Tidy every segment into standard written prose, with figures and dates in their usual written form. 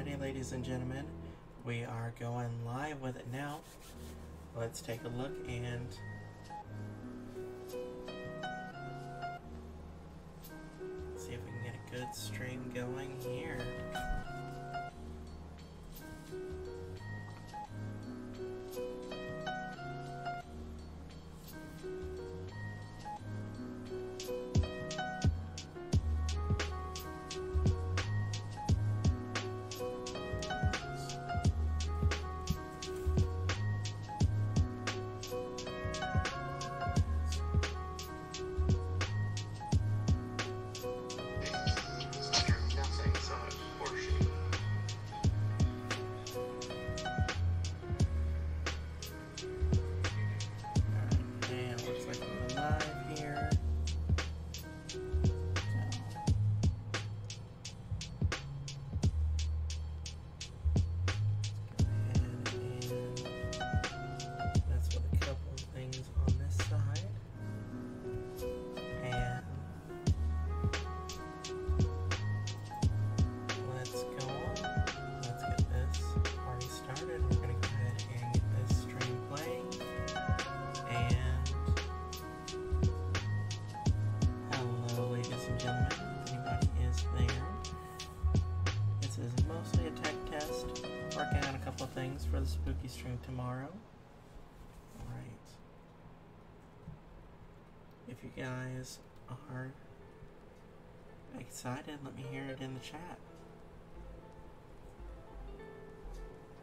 Alrighty, ladies and gentlemen, we are going live with it now. Let's take a look and see if we can get a good stream going here. For the spooky stream tomorrow. Alright. If you guys are excited, let me hear it in the chat.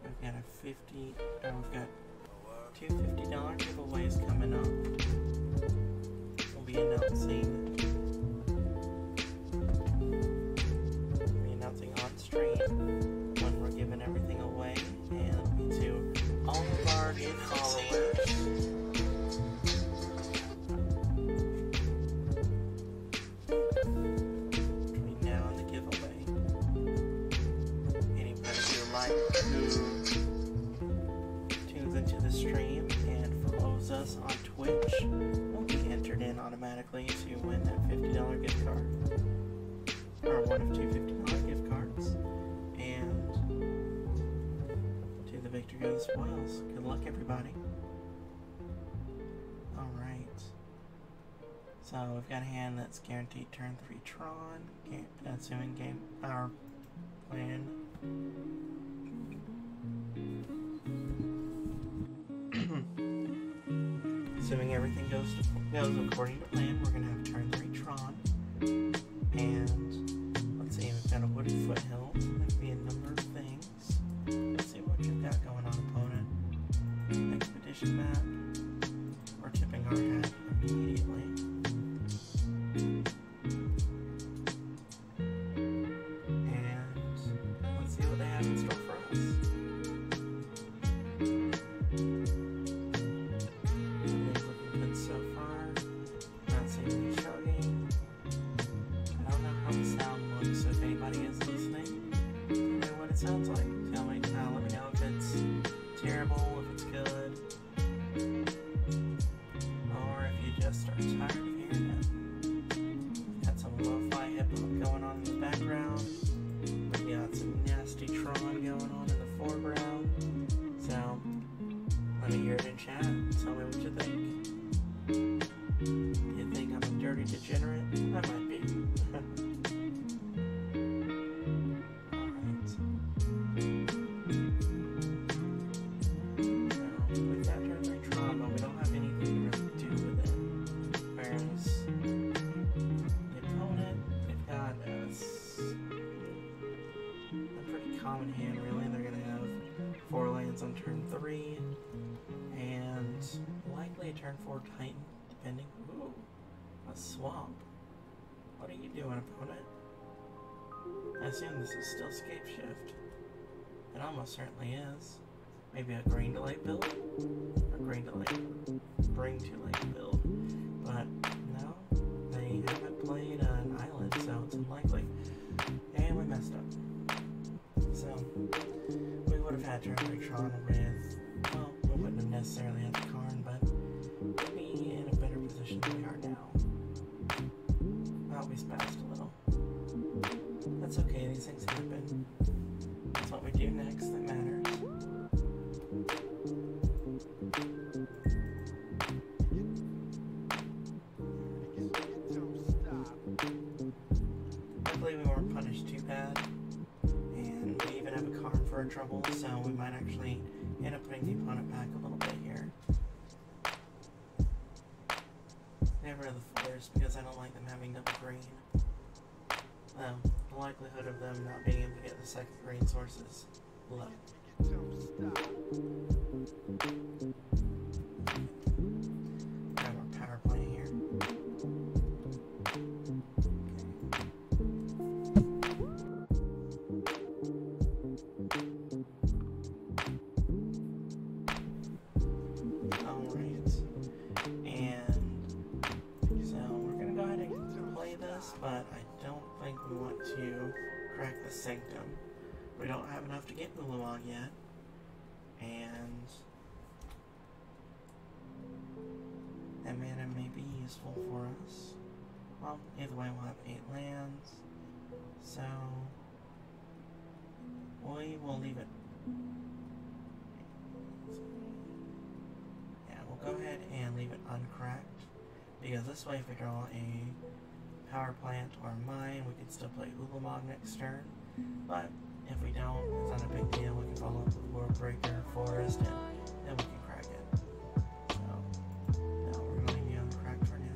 We've got we've got two $50 giveaways coming up. We'll be announcing on stream when we're giving everything away. And to all of our new followers, between now and the giveaway, anybody who tunes into the stream and follows us on Twitch will be entered in automatically to win that $50 gift card, or one of two $50 gift cards. Victor goes spoils. Good luck, everybody. Alright. So we've got a hand that's guaranteed turn 3 Tron. Assuming game our plan. Assuming everything goes according to plan, we're gonna have turn 3 Tron. And let's see, we've got a wooded foothill. That could be a number of things. Let's see what you've got going on, opponent. Expedition map. We're tipping our hat immediately. And let's see what they have in store for us. Everything's looking good so far. Not seeing any chugging. I don't know how the sound looks, so if anybody is listening, tell me what it sounds like. Let me know if it's terrible, if it's good, or if you just are tired of hearing it. Got some lo-fi hip-hop going on in the background. We got some nasty Tron going on in the foreground. So, let me hear it in chat. Tell me what you think. Do you think I'm a dirty degenerate? I might be. On turn 3 and likely a turn 4 Titan, depending. Ooh, a swamp. What are you doing, opponent? I assume this is still Scape Shift. It almost certainly is. Maybe a green delay build? Or green delay bring to late build. But no, they haven't played an island, so it's unlikely. And we messed up. So we would have had turn 3 Tron with, well, we wouldn't have necessarily had the Karn, but we'd be in a better position than we are now. Well, we spazzed a little. That's okay, these things happen. That's what we do next that matters. Luckily we weren't punished too bad, and we even have a card for our trouble, so we might actually end up putting the opponent back a little bit here. Get rid of the forest because I don't like them having double green. Well, the likelihood of them not being able to get the second green source is low. Have our power plant here. Alright. And so we're gonna go ahead and play this, but I don't think we want to crack the Sanctum. We don't have enough to get Ulamog yet. And that mana may be useful for us. Well, either way we'll have 8 lands. So we will leave it. Yeah, we'll go ahead and leave it uncracked. Because this way if we draw a power plant or mine, we can still play Ulamog next turn. But if we don't, it's not a big deal. We can follow up with World Breaker, Forest, and then we can crack it. So, no, we're going to leave you uncracked for now.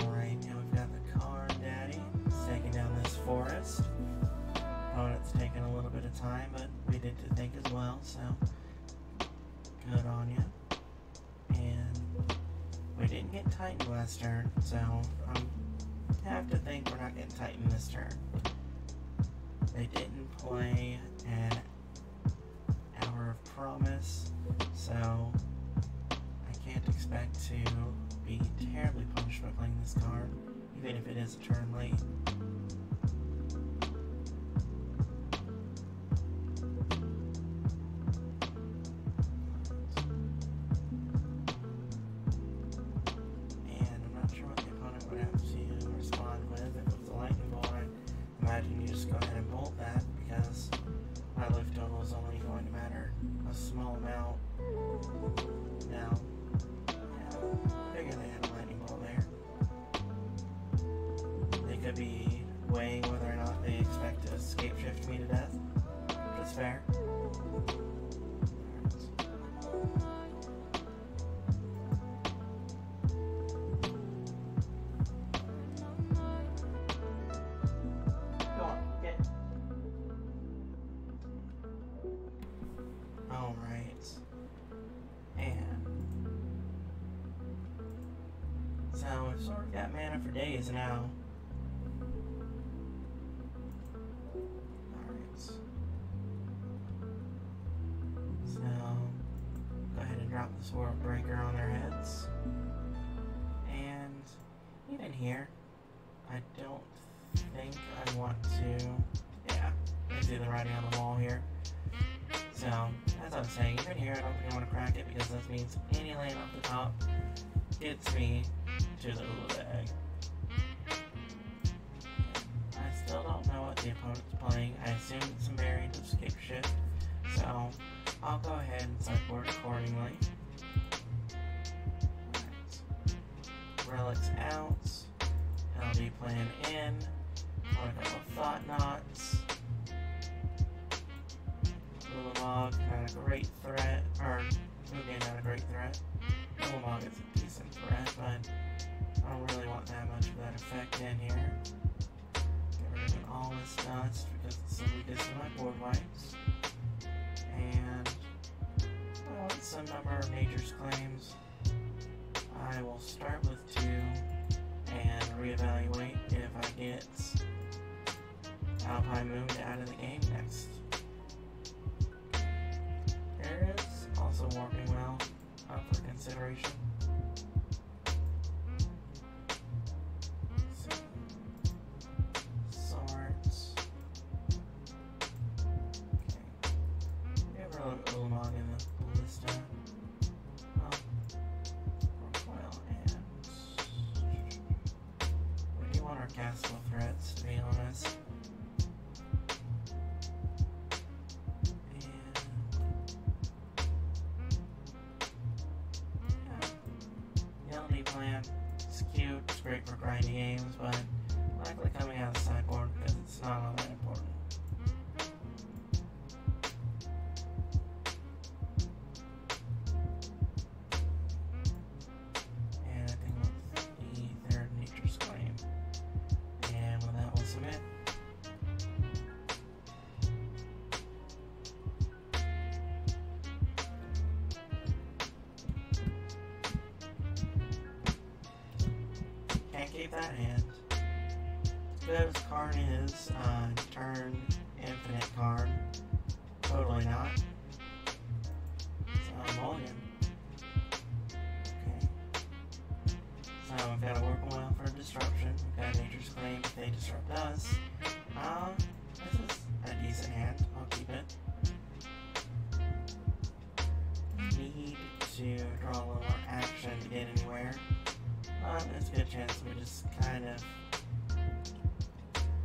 Alright, now we've got the Karn Daddy taking down this forest. Opponent's taking a little bit of time, but we did to think as well, so good on you. And we didn't get Titan last turn, so I have to think we're not getting Titan this turn. They didn't play an Hour of Promise, so I can't expect to be terribly punished by playing this card, even if it is a turn late. Imagine you just go ahead and bolt that because my life total is only going to matter a small amount. Now, yeah, I figure they had a lightning bolt there. They could be weighing whether or not they expect to escape shift me to death, which is fair. Alright. And so we've sort of got mana for days now. Alright. So go ahead and drop the World Breaker on their heads. And even here, I don't think I want to. Yeah, I see the writing on the wall here. So, as I was saying, even here I don't think I want to crack it because this means any land off the top gets me to the Ula bag. I still don't know what the opponent's playing. I assume it's some variant of Escape Shift. So, I'll go ahead and sideboard accordingly. Alright. Relics out. LD plan in. Want to go with Thought Knots. Ulamog, not a great threat, or Mugen, not a great threat. Ulamog is a decent threat, but I don't really want that much of that effect in here. Get rid of an Always Dust because it's the weakest of my board wipes. And I want some number of Nature's Claims. I will start with 2 and reevaluate if I get Alpine Moon out of the game next. There is also Warping Well up for consideration. Swords. Okay. We have our Ulamog in the ballista. great for grinding games, but likely coming out of the sideboard because it's not all that important. And I think that's the third Nature's Claim. And with that, we'll submit. Can't keep that hand. Good as card is, turn infinite card. Totally not. So, mulligan. Okay. So, we've got a work well for disruption. We've got Nature's Claim if they disrupt us. This is a decent hand. I'll keep it. Need to draw a little more action to get anywhere. There's a good chance we just kind of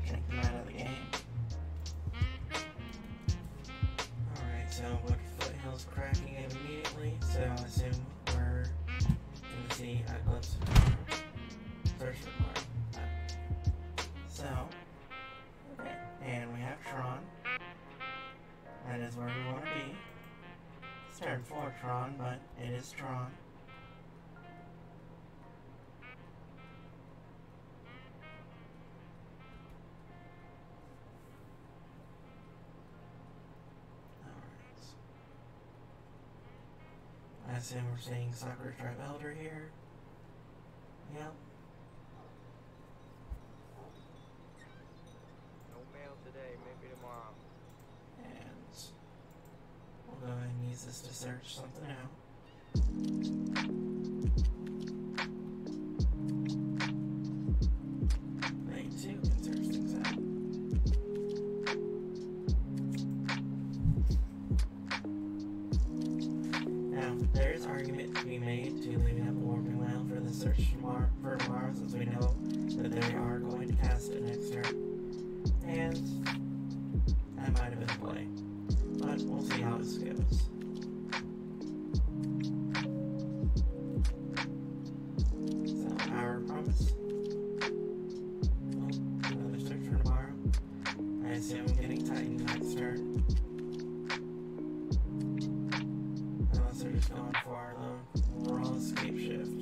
take them out of the game. Alright, so Wood Foothills cracking it immediately, so I assume we're going to see a glimpse of tomorrow. Search for tomorrow. So, okay, and we have Tron. That is where we want to be. It's turn 4 Tron, but it is Tron. I assume we're seeing Sakura Tribe Elder here. Yep. No mail today, maybe tomorrow. And we'll go ahead and use this to search something out. They too can search things out. Now, there is argument to be made to leaving up the Warping Well for the search for tomorrow, since we know that they are going to cast it next turn. And that might have been a play. But we'll see how this goes. So, our promise. Well, another search for tomorrow. I assume getting Titan next turn. Unless they're just going for the raw escape shift.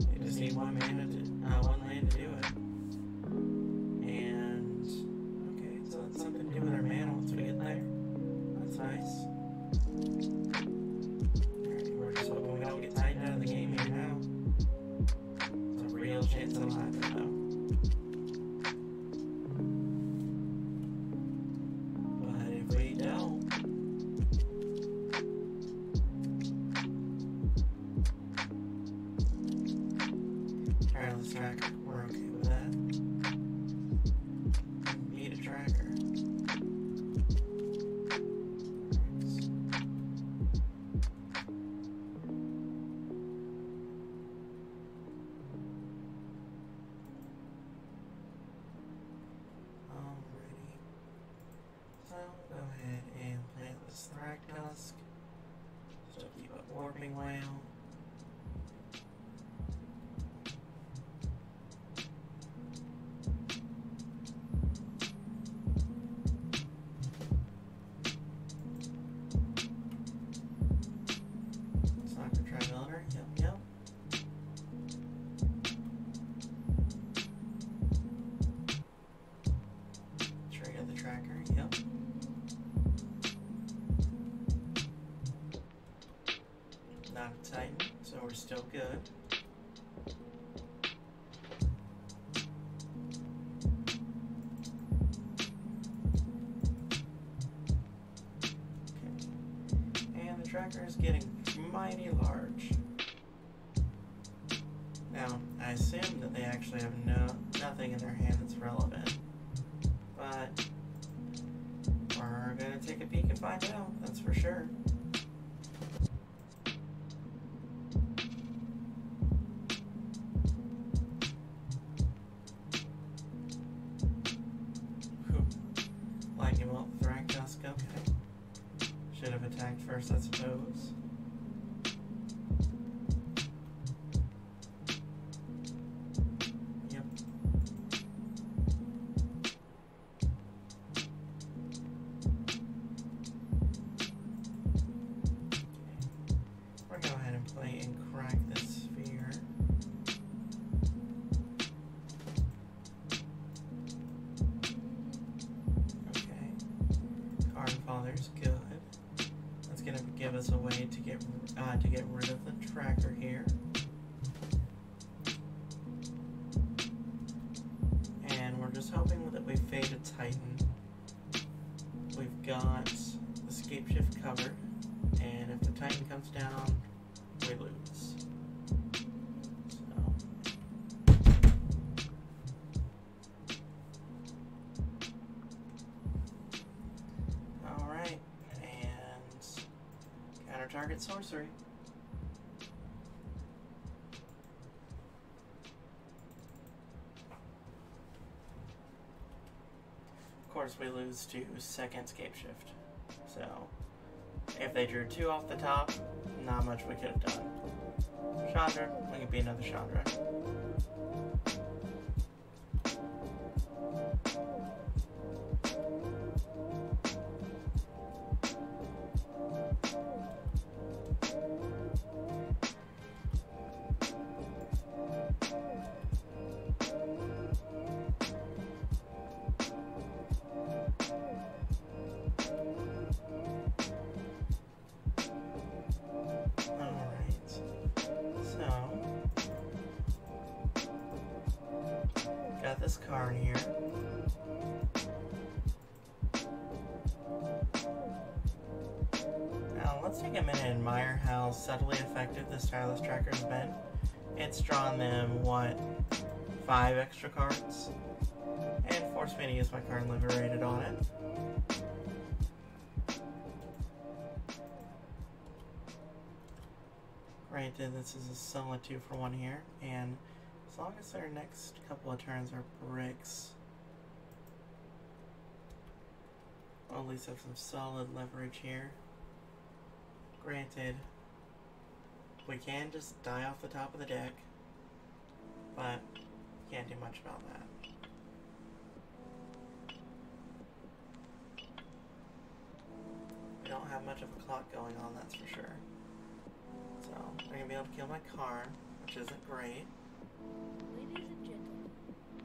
They just need one land to do it. And okay, so that's something to do with our mana once we get there. That's nice. Alright, we're just hoping we don't get Titan out of the game here now. There's a real chance that'll happen though. But if we don't, Tireless Tracker, we're okay with that. Need a tracker. Alrighty. So go ahead and plant this Thragtusk. Still keep up Warping Whale. Sakura Tribe Elder, yep. Trigger the tracker, yep. Not a Titan, so we're still good. Okay. And the tracker is getting mighty large. Now, I assume that they actually have nothing in their hand that's relevant. But we're gonna take a peek and find out, that's for sure. Whew. Lightning Bolt, Thragtusk, okay. Should have attacked first, I suppose. That's gonna give us a way to get rid of the tracker here. And we're just hoping that we fade a Titan. We've got escape shift covered, and if the Titan comes down, we lose. Alright, and counter target sorcery. Of course, we lose to second escape shift. So, if they drew 2 off the top, not much we could have done. Chandra, we can be another Chandra. Got this card here. Now let's take a minute and admire how subtly effective this Tireless Tracker has been. It's drawn them, what, 5 extra cards? And forced me to use my card Liberated on it. Granted, this is a solid 2-for-1 here, and as long as their next couple of turns are bricks, we'll at least have some solid leverage here. Granted, we can just die off the top of the deck, but can't do much about that. We don't have much of a clock going on, that's for sure. So, I'm going to be able to kill my car, which isn't great. Ladies and gentlemen,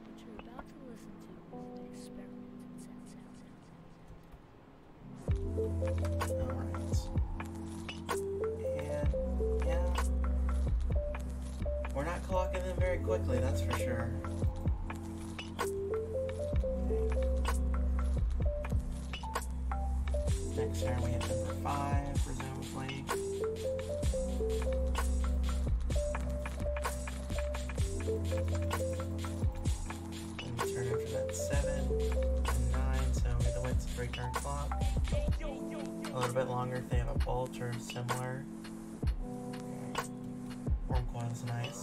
what you're about to listen to is an experiment in Alright. And, yeah. We're not clocking them very quickly, that's for sure. Next turn we hit them for 5, presumably. And turn after that 7 and 9, so either way it's a 3-turn clock. A little bit longer if they have a bolt or similar. Worm coil's nice.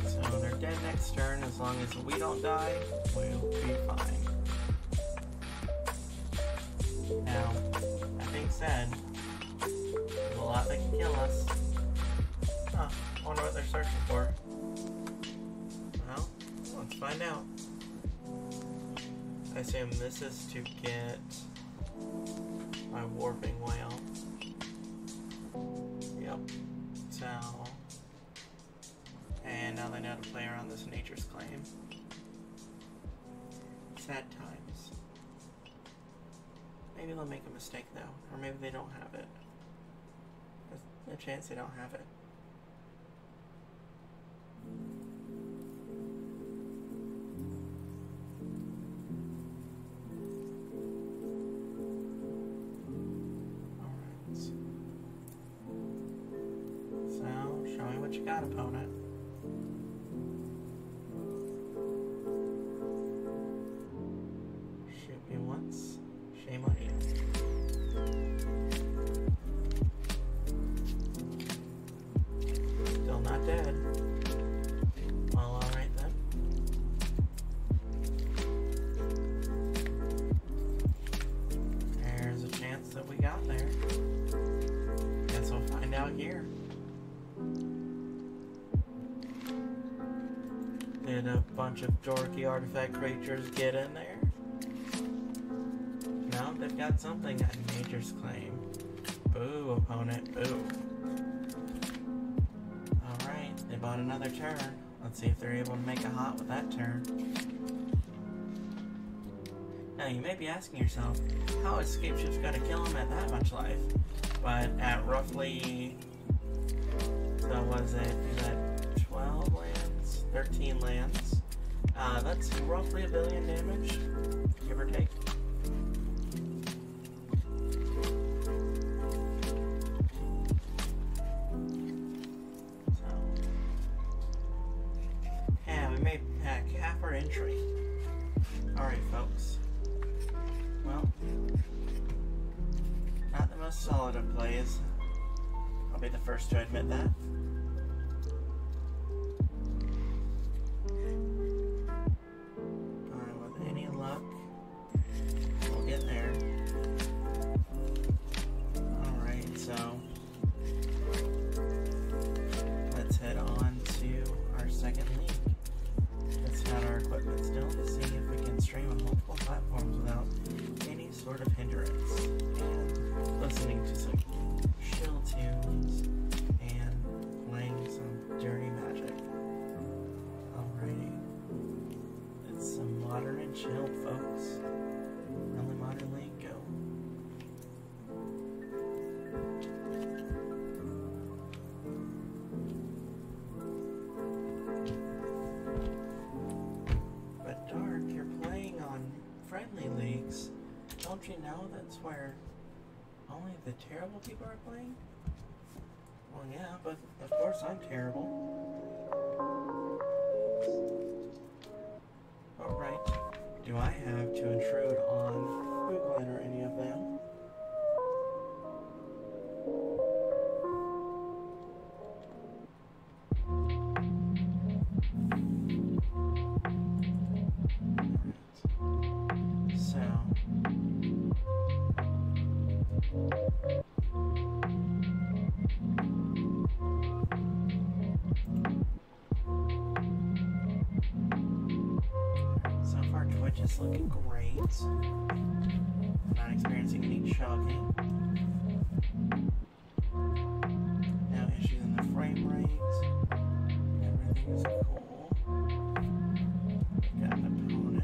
So they're dead next turn. As long as we don't die, we'll be fine. Now, that being said, there's a lot that can kill us. Huh, I wonder what they're searching for. Well, let's find out. I assume this is to get my Warping Whale. Yep. So... and now they know how to play around this Nature's Claim. Sad times. Maybe they'll make a mistake though, or maybe they don't have it. There's a chance they don't have it. Alright. So, show me what you got, opponent. Shoot me once. Shame on you. Still not dead. Well, alright then. There's a chance that we got there. Guess we'll find out here. Did a bunch of dorky artifact creatures get in there? No, they've got something at Nature's Claim. Boo, opponent, boo. Alright, they bought another turn. Let's see if they're able to make a hot with that turn. Now, you may be asking yourself, how is Escape Ship's gonna kill him at that much life? But at roughly... So was it? Is that 12 lands? 13 lands? That's roughly 1 billion damage, give or take. Half our entry. Alright, folks. Well, not the most solid of plays. I'll be the first to admit that. With any luck, we'll get there. Alright, so let's head on to our second league. Let's add our equipment still to see if we can stream on multiple platforms without any sort of hindrance. And listening to some chill tunes and playing some dirty magic. Alrighty. It's some modern and chill, folks. Really modern league go. Friendly leagues, don't you know that's where only the terrible people are playing? Well, yeah, but of course I'm terrible. Alright, do I have to intrude on Google or any of them? Just looking great. Not experiencing any choking. No issues in the frame rate. Everything is cool. Got an opponent.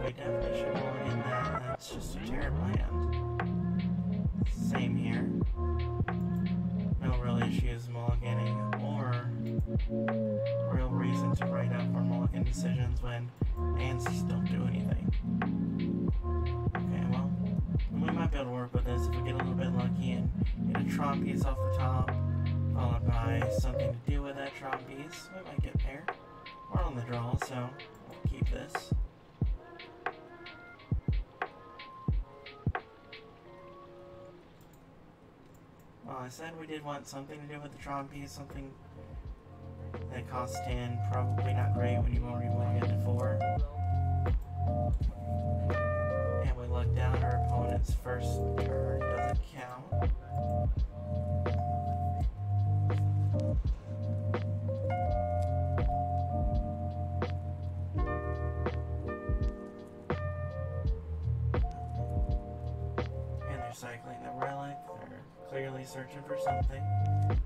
We definitely should go in that. That's just a terrible hand. Same here. No real issues mulliganing or real reason to write up our mulligan decisions when hands just don't do anything. Okay, well, we might be able to work with this if we get a little bit lucky and get a Tron piece off the top, followed by something to do with that Tron piece. We might get there. We're on the draw, so we'll keep this. Well, I said we did want something to do with the Tron piece, something that costs 10, probably not great when you've already won it to 4. And we look down, our opponent's first turn doesn't count. And they're cycling the relic, they're clearly searching for something.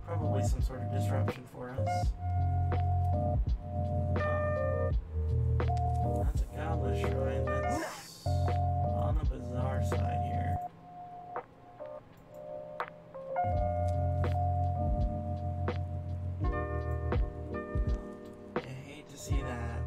Probably some sort of disruption for us. That's a Goblet Shrine that's on the bizarre side here. I hate to see that.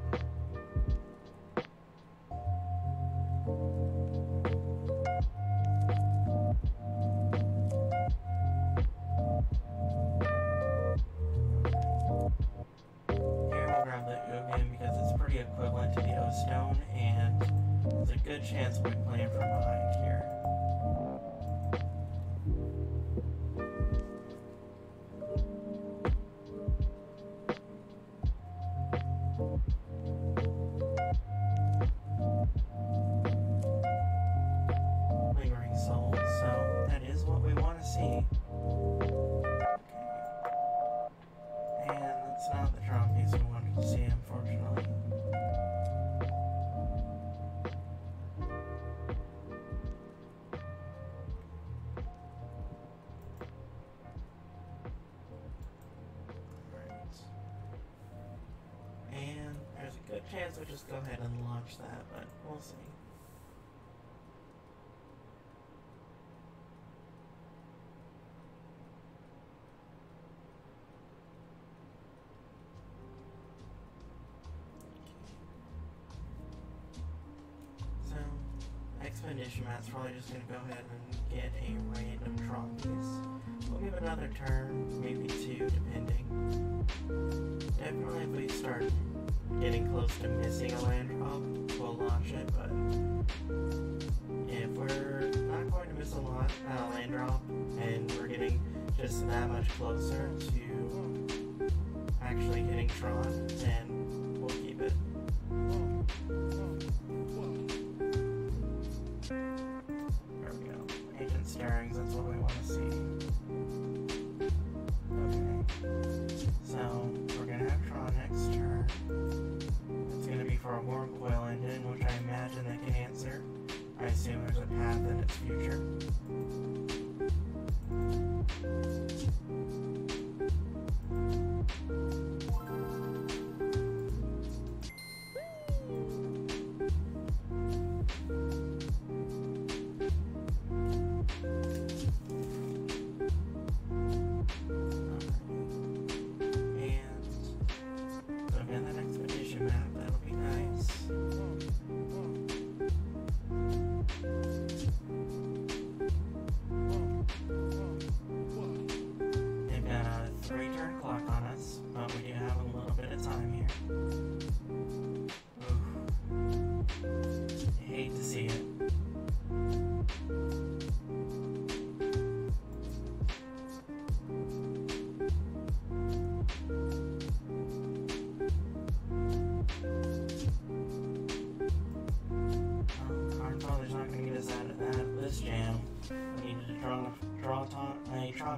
stone, and there's a good chance we'll be playing from behind here. Lingering souls, so that is what we want to see. Okay. And that's not the drum piece we wanted to see, unfortunately. And there's a good chance we'll just go ahead and launch that, but we'll see. So, Expedition Map's probably just gonna go ahead and get a random Tron piece. We'll give it another turn, maybe two, depending. Definitely if we start getting close to missing a land drop, we'll launch it, but if we're not going to miss a land drop, and we're getting just that much closer to actually hitting Tron, then we'll keep it. There we go. Agent stirrings, that's what we want to see. Okay. So, we're gonna have Tron next turn. It's gonna be for a warp coil engine, which I imagine they can answer. I assume there's a path in its future.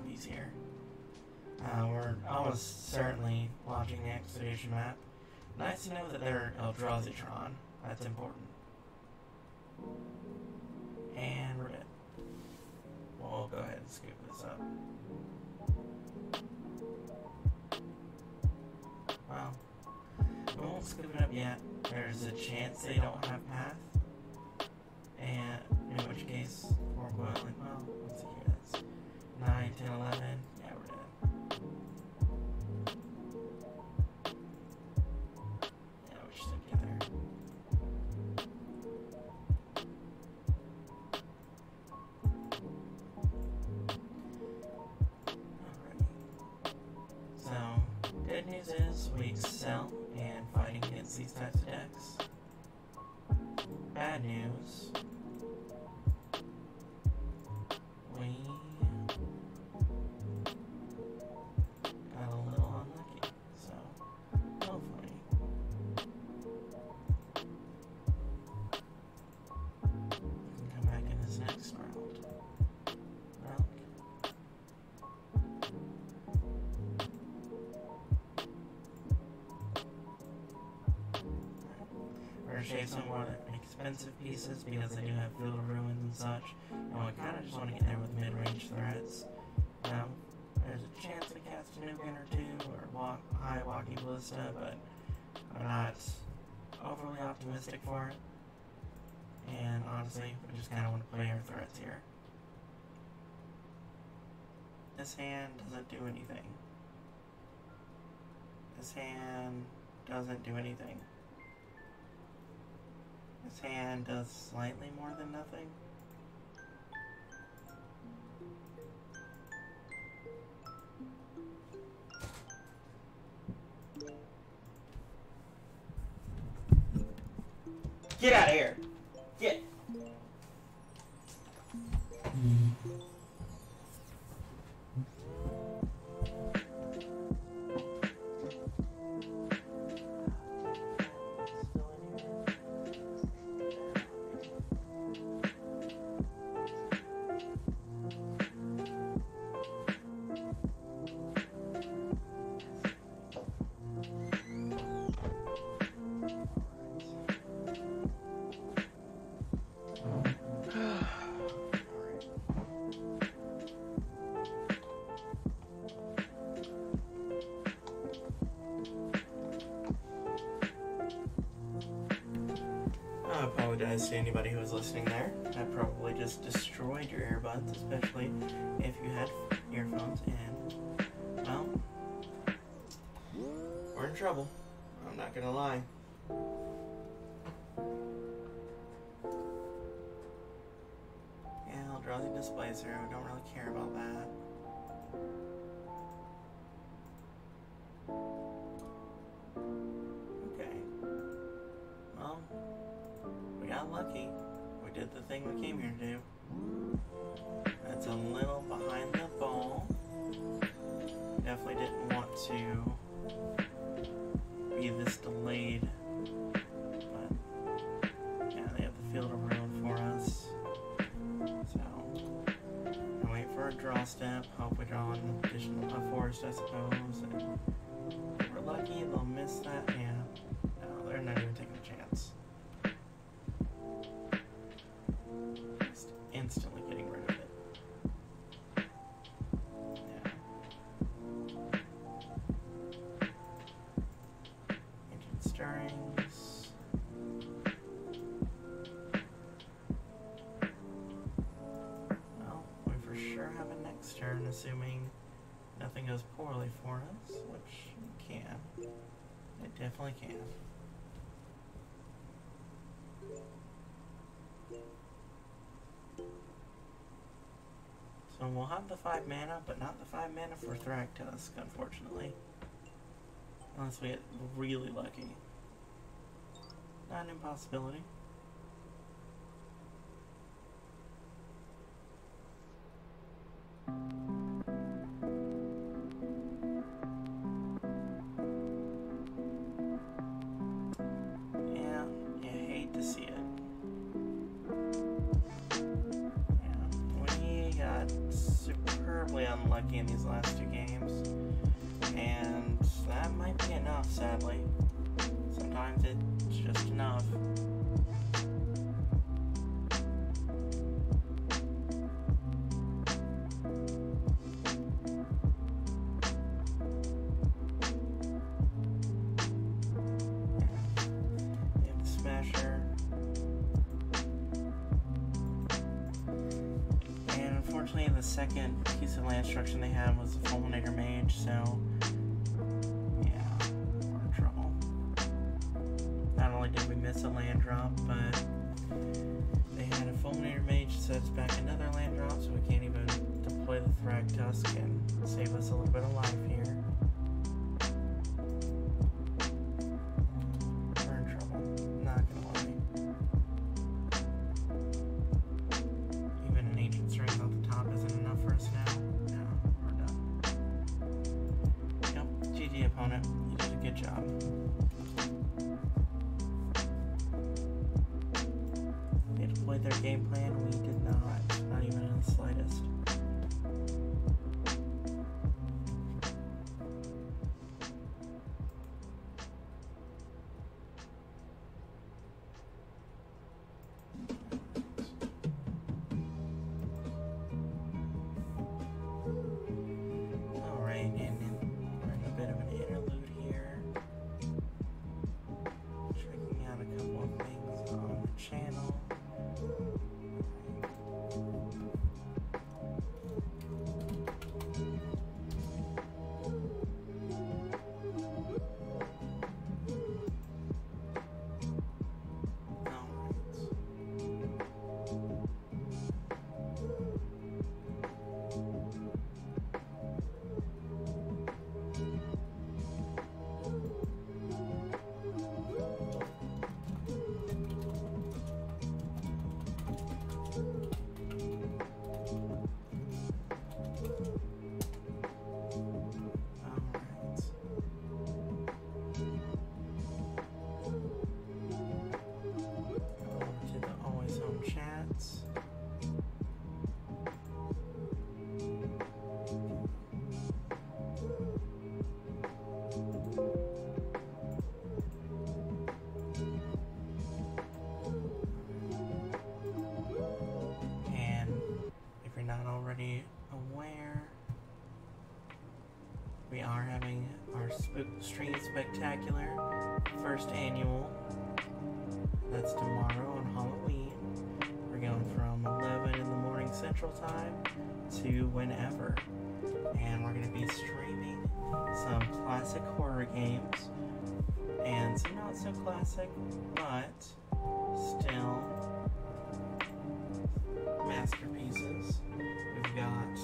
Piece here. We're almost certainly launching the Expedition Map. Nice to know that they're Eldrazi Tron. That's important. And we're dead. We'll go ahead and scoop this up. Well, we won't scoop it up yet. There's a chance they don't have path. And in which case, we're boiling. Well, let's see here. That's 9, 10, 11. Yeah, we're dead. Yeah, we're just together. Alrighty. So, good news is we excel in fighting against these types of decks. Bad news. We got a little unlucky, so hopefully we can come back in this next round. Relic. We're gonna shave some more expensive pieces because they do have Field of Ruins and such, and we kind of just want to get there with mid-range threats. Now, there's a chance we cast a Nukin or two, or high Walking Ballista, but I'm not overly optimistic for it. And honestly, we just kind of want to play our threats here. This hand doesn't do anything. This hand doesn't do anything. This hand does slightly more than nothing. Get out of here. Get. I apologize to anybody who was listening there. I probably just destroyed your earbuds, especially if you had earphones, and, well, we're in trouble. I'm not gonna lie. Yeah, I'll draw the displays here. I don't really care about that. Okay. Well, we got lucky. We did the thing we came here to do. That's a little behind the ball. Definitely didn't want to be this delayed. But, yeah, they have the field of road for us. So, I wait for a draw step. Hope we draw an additional forest, I suppose. And if we're lucky, they'll miss that. Yeah. No, they're not even taking a chance. Just instantly getting rid of it. Yeah. Engine stirrings. Well, we for sure have a next turn, assuming nothing goes poorly for us, which it can. It definitely can. So we'll have the 5 mana, but not the 5 mana for Thragtusk, unfortunately. Unless we get really lucky. Not an impossibility. Yeah, you hate to see it. We got superbly unlucky in these last 2 games, and that might be enough, sadly. Sometimes it's just enough. We have the Smasher. And unfortunately, the second piece of land destruction they had was the Fulminator Mage, so yeah, we're in trouble. Not only did we miss a land drop, but they had a Fulminator Mage set us back another land drop, so we can't even deploy the Thragtusk and save us a little bit of life here. We're in trouble, not gonna lie. Even an Ancient String off the top isn't enough for us now. No, we're done. Yep, GG opponent. You did a good job. They deployed their game plan. We did not even in the slightest. Alright, and we're in a bit of an interlude here. Checking out a couple of things on the channel. Stream Spectacular, first annual. That's tomorrow on Halloween. We're going from 11 in the morning Central Time to whenever. And we're going to be streaming some classic horror games and some not so classic, but still masterpieces. We've got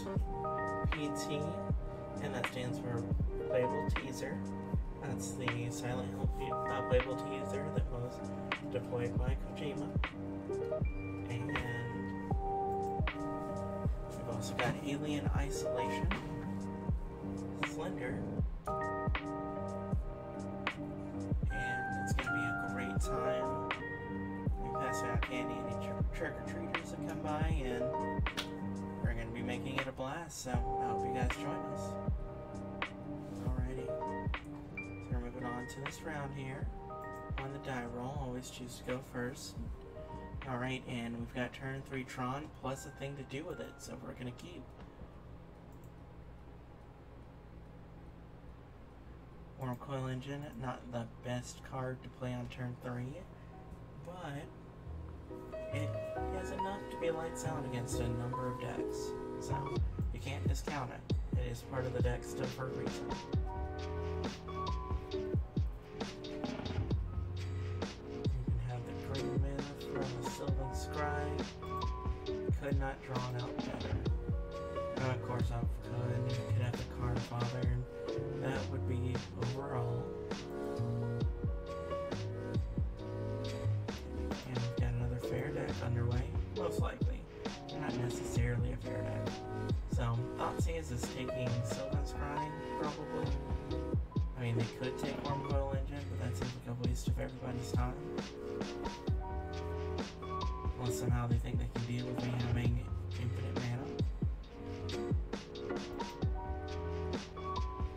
PT, and that stands for Playable Teaser. That's the Silent Hill playable teaser that was deployed by Kojima. And we've also got Alien Isolation, Slender, and it's going to be a great time. We pass out candy and any trick-or-treaters that come by, and we're going to be making it a blast, so I hope you guys join us. Alrighty, so we're moving on to this round here. On the die roll, always choose to go first. Alright, and we've got turn 3 Tron plus a thing to do with it, so we're going to keep. Wormcoil Engine, not the best card to play on turn 3, but it is enough to be lights out against a number of decks, so you can't discount it. It is part of the deck still for a reason. You can have the green mana from the Sylvan Scribe. Could not drawn out better. Of course, I could have the Card Father, and that would be overall. And we've got another fair deck underway, most likely. Not necessarily a fair deck. So, Thoughtseize is taking Sylvan Scribe, probably. I mean, they could take Wormcoil Engine, but that seems like a waste of everybody's time. Unless somehow they think they can deal with me having infinite mana.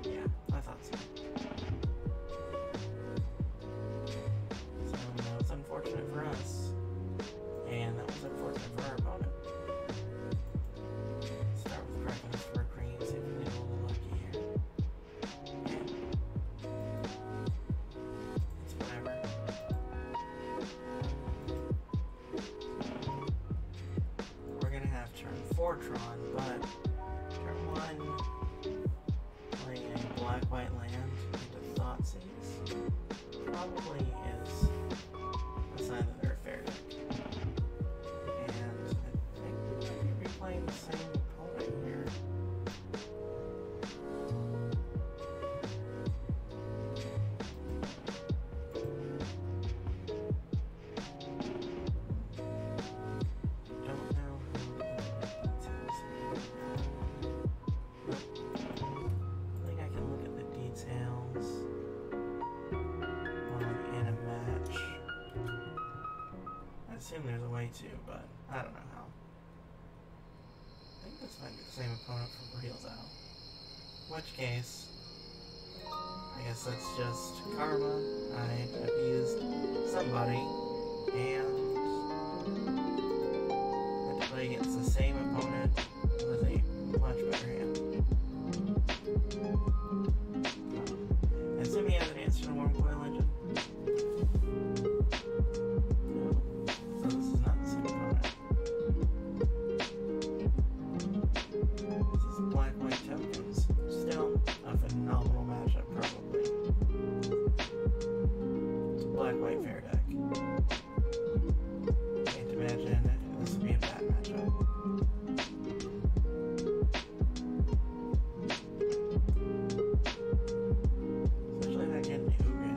Yeah, I thought so. So that was unfortunate for us. And that was unfortunate for our opponent. Start with cracking this for a green, see if we get a little lucky here. Yeah. It's whatever. We're gonna have turn 4 Tron, but turn 1 playing a black-white land into Thoughtseize probably is a sign that they're a fair deck. And I think we might be replaying the same opponent here. Don't know who the details are. I think I can look at the details in a match. I assume there's a way to, but I don't know how. I think this might be the same opponent for real though. In which case, I guess that's just karma. I abused somebody and had to play against the same opponent with a much better hand. I assume he has an answer to Wormcoil Engine. No. So this is not the same opponent. This is black-white tokens. Still a phenomenal matchup, probably. It's a black-white fair deck. Can't imagine this would be a bad matchup. Especially if I get an Ugin,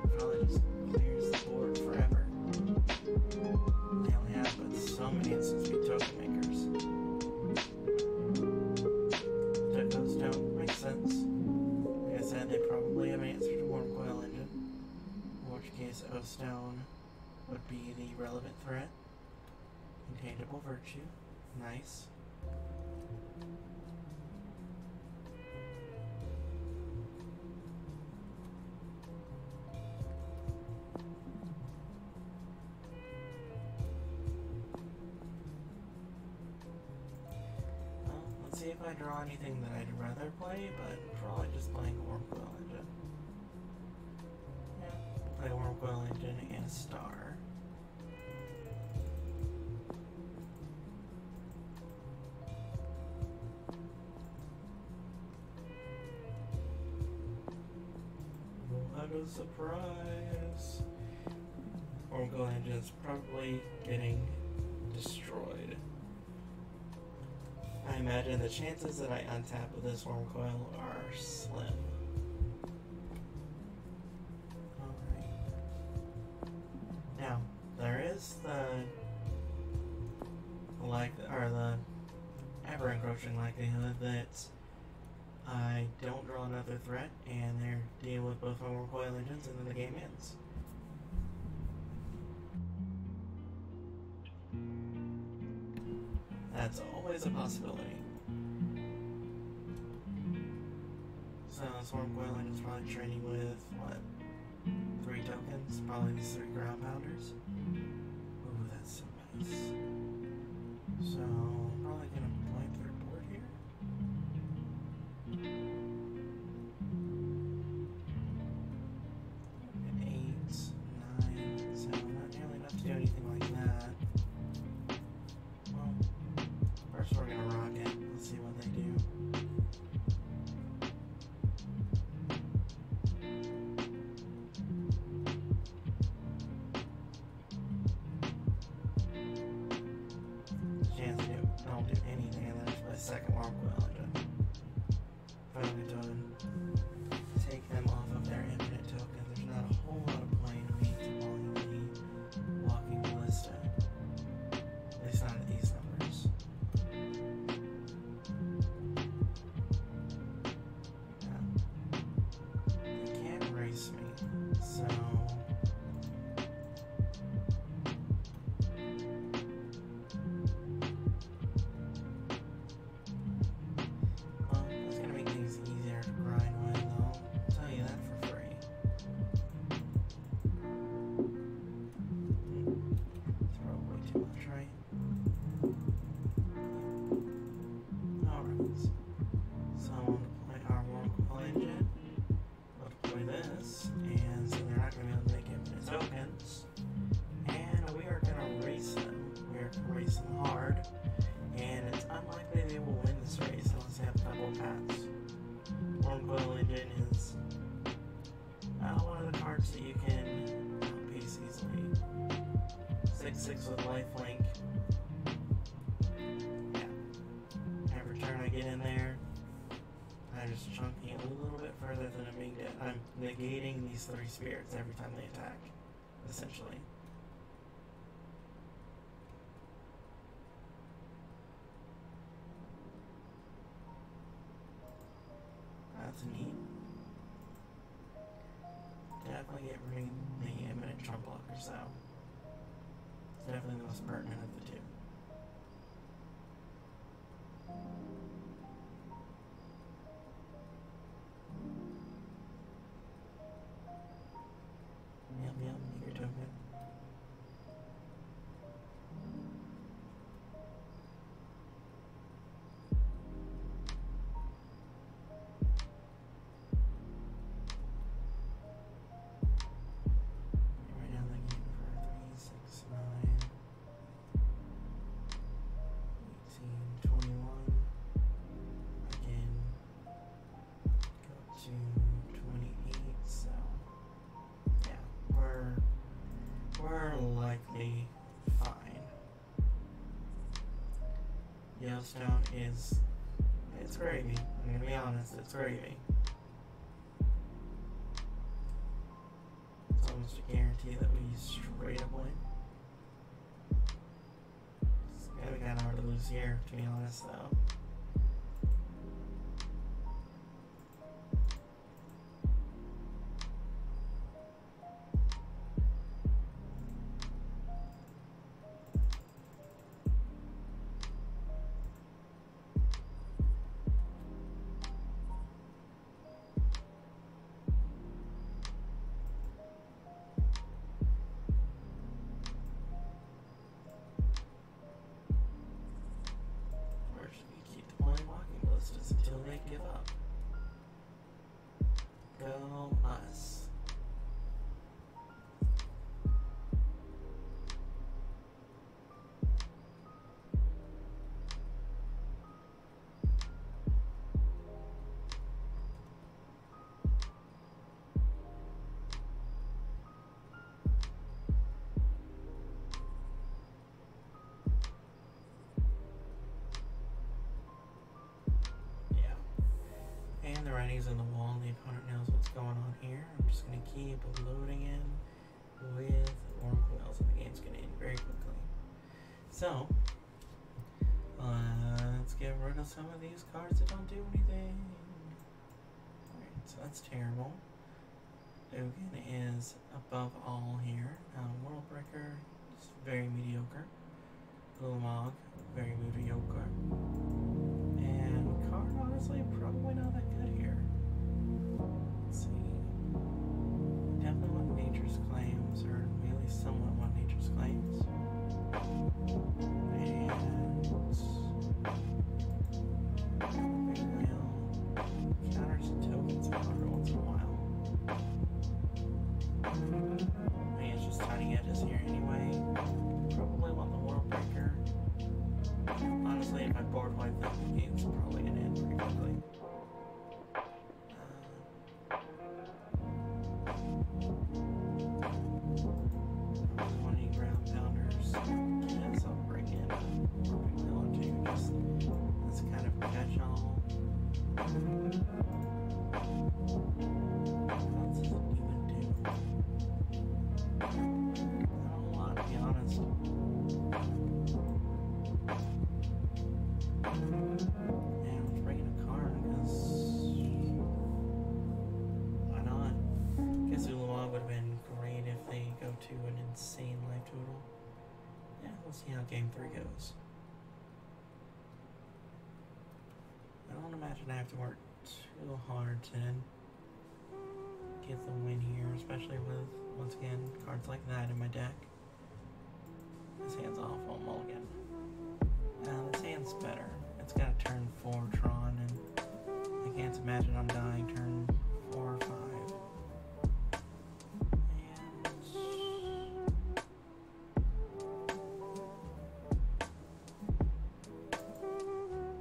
who probably just clears the board forever. They only have but so many instant speed token makers. Those don't make sense. Like I said, they probably have an answer to Wormcoil Engine. In which case, O-Stone would be the relevant threat. Intangible Virtue. Nice. Well, let's see if I draw anything that I'd rather play, but probably just playing Wormcoil Engine. Coil Engine and a star. What a surprise! Worm Coil Engine is probably getting destroyed. I imagine the chances that I untap with this Worm Coil are slim. Now, there is the ever encroaching likelihood that I don't draw another threat and they're dealing with both my Worm Coil Engines and then the game ends. That's always a possibility. So this Worm Coil Engine's probably training with what? 3 tokens, probably these 3 ground pounders. Ooh, that's so nice. So, I'm probably gonna play 3rd board here. An 8, 9, so not nearly enough to do anything like that. Well, first we're gonna rock it. Let's see what they do. Don't do anything, and then it's my second Worm Coil Engine. Finally done. Take them off of their infinite token. There's not a whole lot of point in me deploying the Walking Ballista. At least not at these numbers. Yeah. They can't erase me, so... That you can outpace easily. 6/6 with lifelink. Yeah. Every turn I get in there, I'm just chunking it a little bit further than I'm being dead. I'm negating these 3 spirits every time they attack, essentially. That's neat. Definitely get rid of the imminent trump blockers, though. It's definitely the most pertinent of the 2. Yep, eager token. Right now they game for 3, 6, 9, 18, 21. Again, go to 28, so yeah, we're likely fine. Yellowstone it's gravy. I'm gonna be honest, it's gravy. It's almost a guarantee that we straight up win. It's gonna be kinda hard to lose here, to be honest though. Where should we keep writings on the wall, the opponent knows what's going on here. I'm just going to keep loading in with warm coils, and the game's going to end very quickly. So, let's get rid of some of these cards that don't do anything. Alright, so that's terrible. Ugin is above all here. World Breaker is very mediocre. Ulamog, very mediocre. And card, honestly, probably not that good here. Let's see. Definitely want Nature's Claims, or at least somewhat want Nature's Claims. And Big Whale counters and tokens every once in a while. I mean, it's just tiny edges here anyway. Probably want the World Breaker. Honestly, if I board wipe that, the game's probably gonna end pretty quickly. I want any ground pounders. Yes, I'll bring in Big Whale too. Just this kind of catch-all. What does it even do? Not a lot, to be honest. And I'm bringing a card because why not? Guess Ulamog would have been great if they go to an insane life total. Yeah, we'll see how game 3 goes. I don't imagine I have to work too hard to get the win here, especially with, once again, cards like that in my deck. This hand's awful, mulligan. This hand's better. It's got a turn 4 Tron, and I can't imagine I'm dying turn 4 or 5.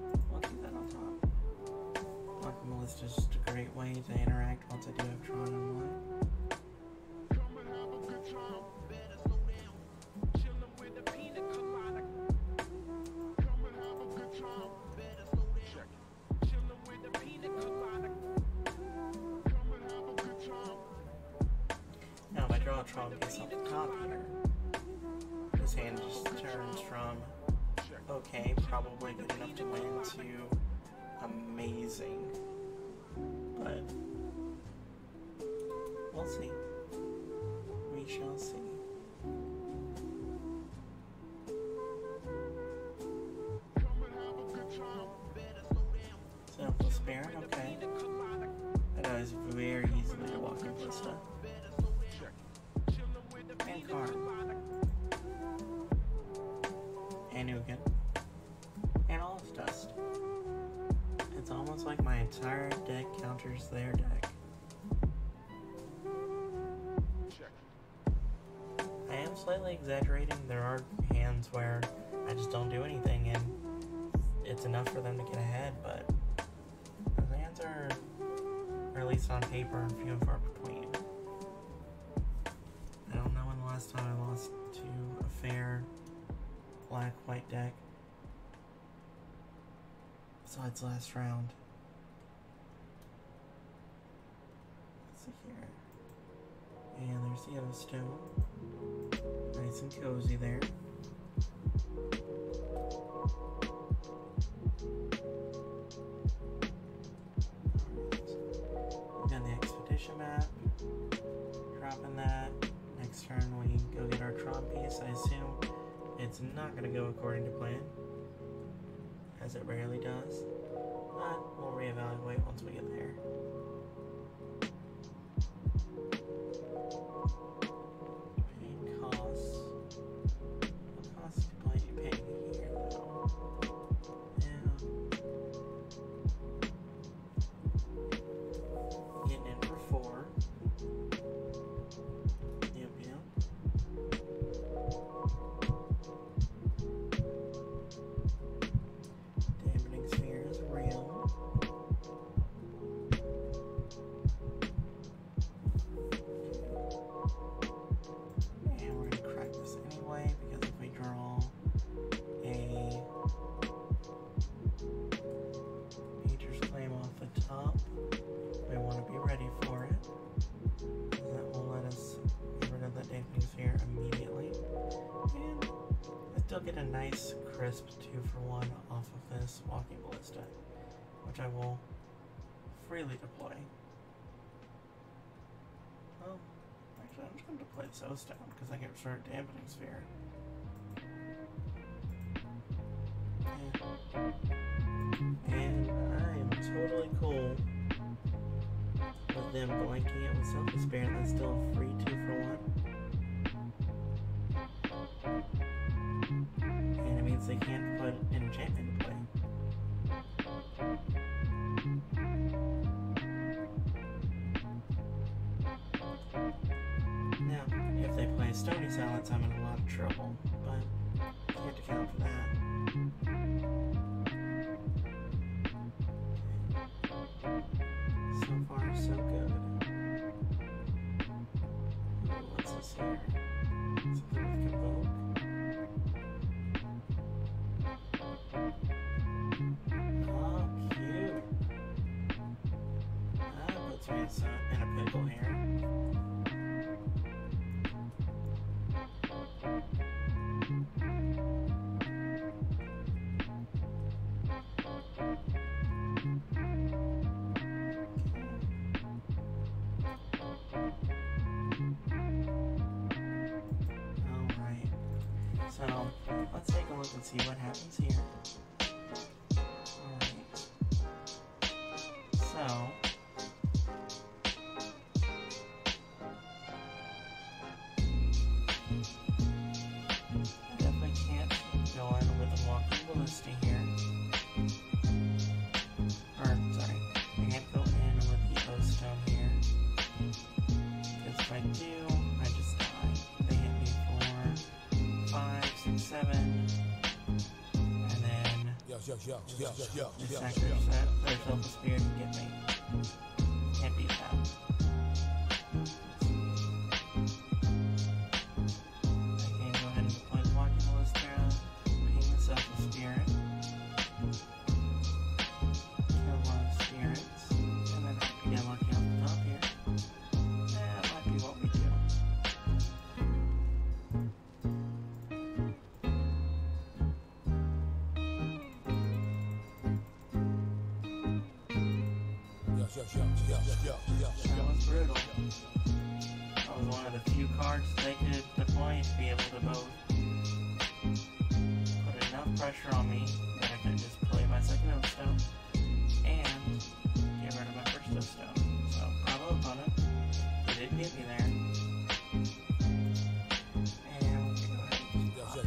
And we'll keep that on top. Blocking Ballista is just a great way to interact once I do have Tron in line. Now, if I draw a Tron piece off the top here, this hand just turns from okay, probably good enough to win, to amazing. But we'll see. We shall see. So, the Spirit, okay. That is very easily to walk in Ballista. And card. And Ugin. And Olive Dust. It's almost like my entire deck counters their deck. I am slightly exaggerating. There are hands where I just don't do anything and it's enough for them to get ahead, but those hands are, or at least on paper, few and far between. I don't know when the last time I lost to a fair black-white deck besides last round. Let's see here. And there's the other stone. Nice and cozy there. We've done the expedition map. Dropping that. Next turn we go get our Tron piece. I assume it's not going to go according to plan, as it rarely does, but we'll reevaluate once we get there. Paying costs. What costs do you pay here though? Yeah. Getting in for 4. Yep. Dampening Sphere is real. get a nice crisp 2-for-1 off of this walking ballista, which I will freely deploy. Well, actually, I'm just going to deploy this O stone because I get short dampening sphere. And I am totally cool with them blanking it with Selfless Spirit. That's still a free 2-for-1. And it means they can't put an enchantment in play. Now, if they play Stony Silence, I'm in a lot of trouble, but you have to count for that. So far, so good. Ooh, what's this here? Something with Convoke. Oh, cute. That puts me in a pickle here. So, let's take a look and see what happens here. Alright. So, I definitely can't go in with a walking ballista here. Or, sorry, I can't go in with the O stone here. Because if I do, I just die. They hit me for 5, 6, 7, and then the sector set, their Selfless Spirit can get me. Can't beat that. I can go ahead and deploy the walking ballista, ping the Selfless Spirit, kill one of the spirits, and then I can get lucky off the top here. That might be what we do. That was brutal. That was one of the few cards they could deploy to be able to both put enough pressure on me that I could just play my second O stone and get rid of my first O stone. So, bravo opponent. They did get me there. And we'll go ahead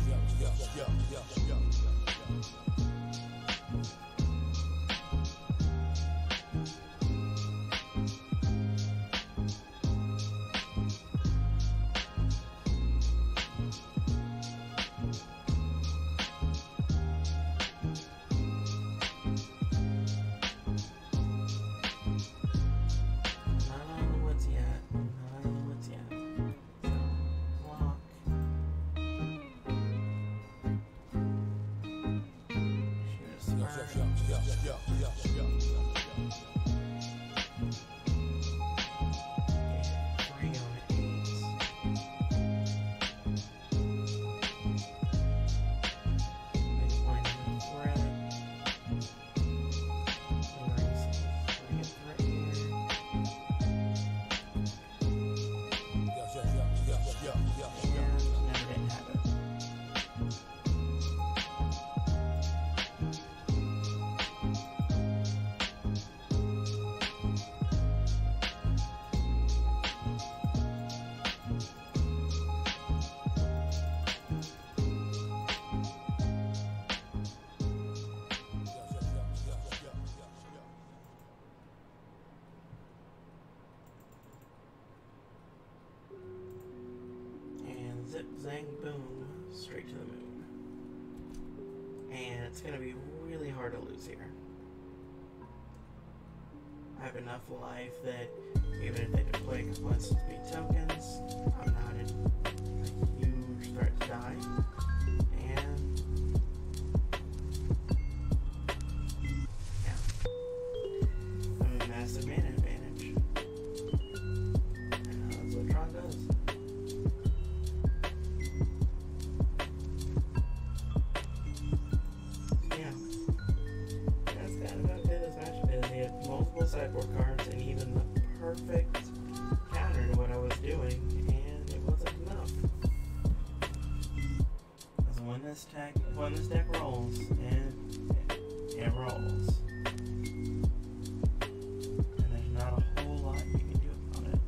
and zip, zang, boom, straight to the moon. And it's going to be really hard to lose here. I have enough life that even if they deploy components to beat tokens, I'm not in a huge threat to die. And yeah, I'm a massive mana advantage. And that's what Tron does. this deck rolls, and it rolls. And there's not a whole lot you can do about it.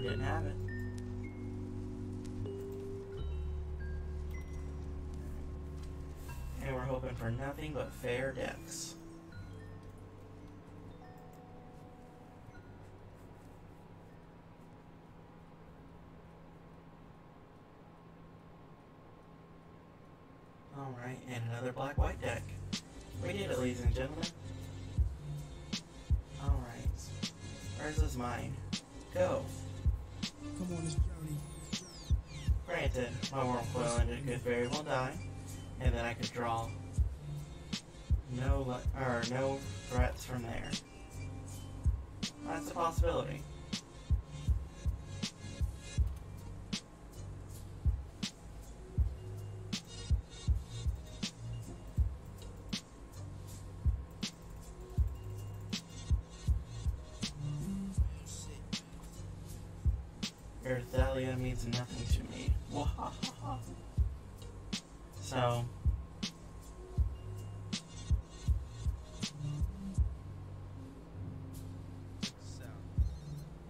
Didn't have it. And we're hoping for nothing but fair decks. Alright, and another black-white deck. We did it, ladies and gentlemen. Alright. Where's this mine? Go. Come on, Miss Brownie. Granted, my Wurmcoil Engine could very well die, and then I could draw no threats from there. That's a possibility. Your Thalia means nothing to me. So,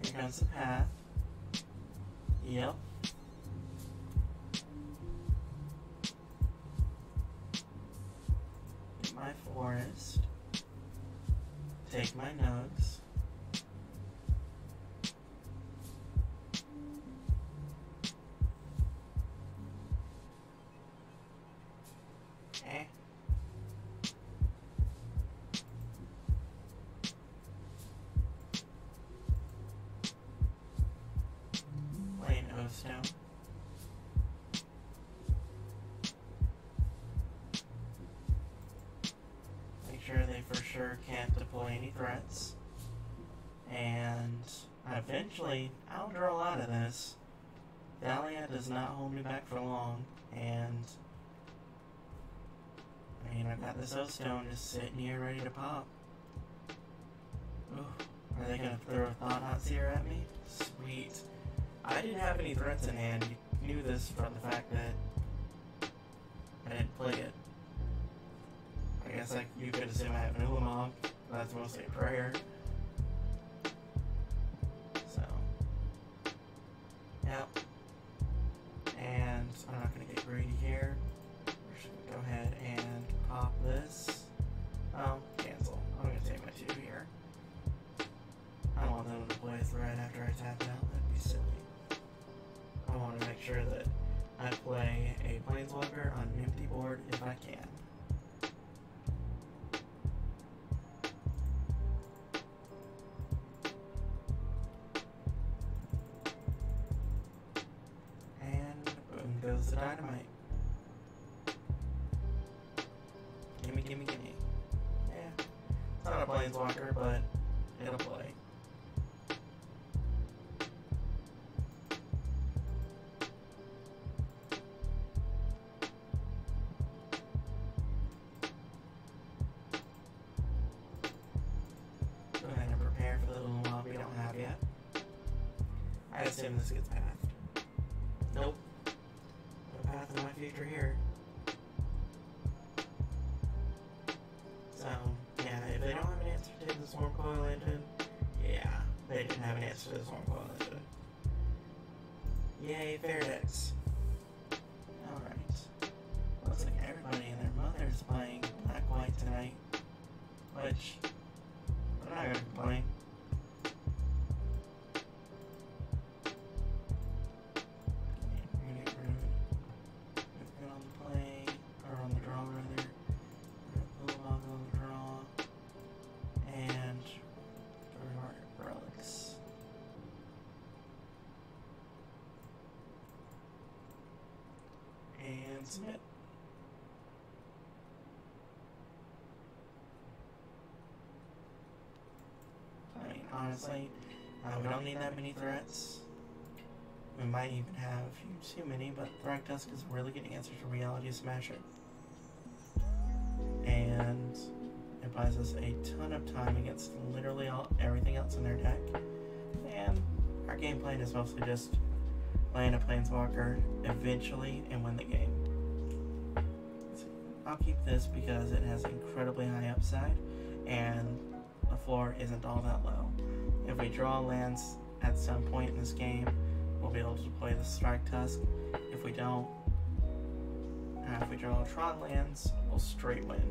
here comes the path. Yep. Get my forest. Take my nugs. Stone. Make sure they for sure can't deploy any threats. And eventually, I'll draw out of this. Thalia does not hold me back for long, and I mean, I've got this O Stone just sitting here ready to pop. Ooh, are they gonna throw a Thought-Knot Seer at me? Sweet. I didn't have any threats in hand. You knew this from the fact that I didn't play it. I guess you could assume I have an Ulamog. That's mostly a prayer. So, yep. And I'm not going to get greedy here. We're just going to go ahead and pop this. Oh, cancel. I'm going to take my 2 here. I don't want them to play a threat after I tap out. That'd be silly. I want to make sure that I play a Planeswalker on an empty board if I can. And boom goes the dynamite. Gimme, gimme, gimme. Yeah, it's not a Planeswalker, but it'll play. I assume this gets pathed. Nope. No path in my future here. So, yeah, if they don't have an answer to the Wurmcoil Engine, yeah, they didn't have an answer to the Wurmcoil Engine. Yay, fair decks. Alright. Looks like everybody and their mother's playing black-white tonight. Which, I'm not gonna complain. On the draw rather. and submit. I mean, honestly, we don't need that many threats. We might even have a few too many, but Thragtusk is a really good answer to Reality Smasher. And it buys us a ton of time against literally everything else in their deck. And our game plan is mostly just land a Planeswalker eventually and win the game. I'll keep this because it has incredibly high upside and the floor isn't all that low. If we draw lands at some point in this game, we'll be able to play the Thragtusk. If we don't, if we draw Tron lands, we'll straight win.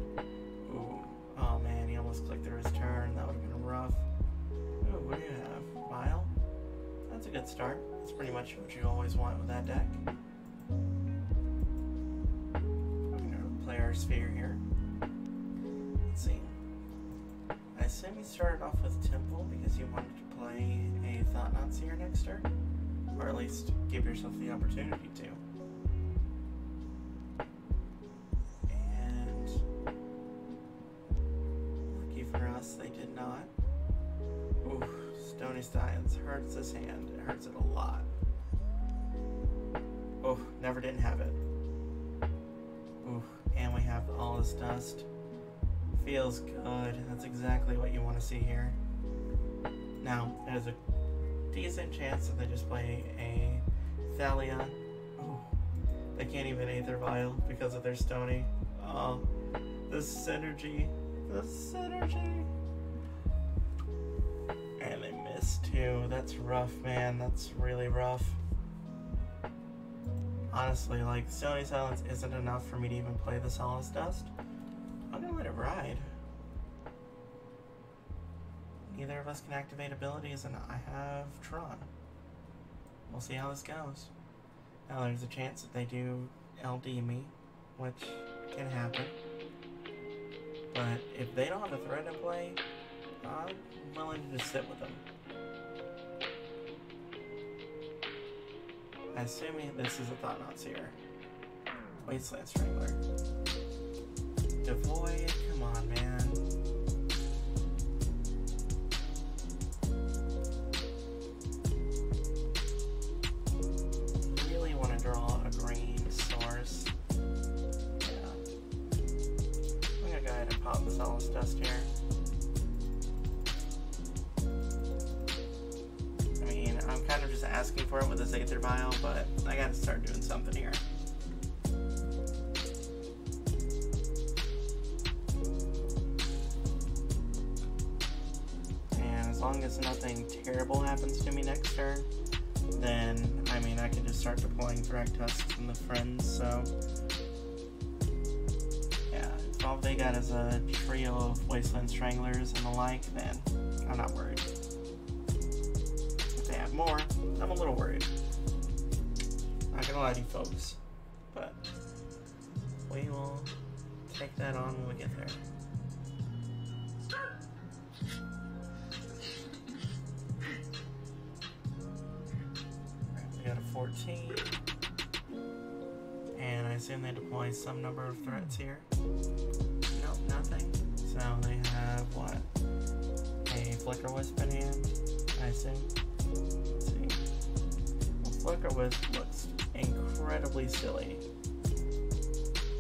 Ooh, oh man, he almost clicked through his turn. That would have been rough. Ooh, what do you have? Vile? That's a good start. That's pretty much what you always want with that deck. We're gonna play our sphere here. Let's see. I assume you started off with Temple because you wanted to play a Thought-Knot Seer next turn, or at least give yourself the opportunity to. And lucky for us, they did not. Ooh, Stony Science hurts his hand. It hurts it a lot. Oh, never didn't have it. Ooh, and we have all this dust. Feels good. That's exactly what you want to see here. Now, there's a decent chance that they just play a Thalia. Ooh, they can't even Aether Vial because of their Stony. Oh, the synergy. The synergy. And they missed too. That's rough, man. That's really rough. Honestly, like, Stony Silence isn't enough for me to even play the Solace Dust. I'm gonna let it ride. Neither of us can activate abilities, and I have Tron. We'll see how this goes. Now, there's a chance that they do LD me, which can happen. But if they don't have a threat in play, I'm willing to just sit with them. Assuming this is a Thought-Knot Seer. Wasteland Strangler. Devoid, come on, man. Really want to draw a green source. Yeah. I'm gonna go ahead and pop the Solace Dust here. I mean, I'm kind of just asking for it with this Aether Vial, but I gotta start doing something here. As long as nothing terrible happens to me next turn, then, I mean, I can just start deploying Thragtusks and the friends, so... Yeah, if all they got is a trio of Wasteland Stranglers and the like, then I'm not worried. If they have more, I'm a little worried. Not gonna lie to you folks, but we will take that on when we get there. We got a 14, and I assume they deploy some number of threats here. Nope, nothing. So they have what? A Flicker Wisp in hand, I assume. Let's see. Well, Flicker Wisp looks incredibly silly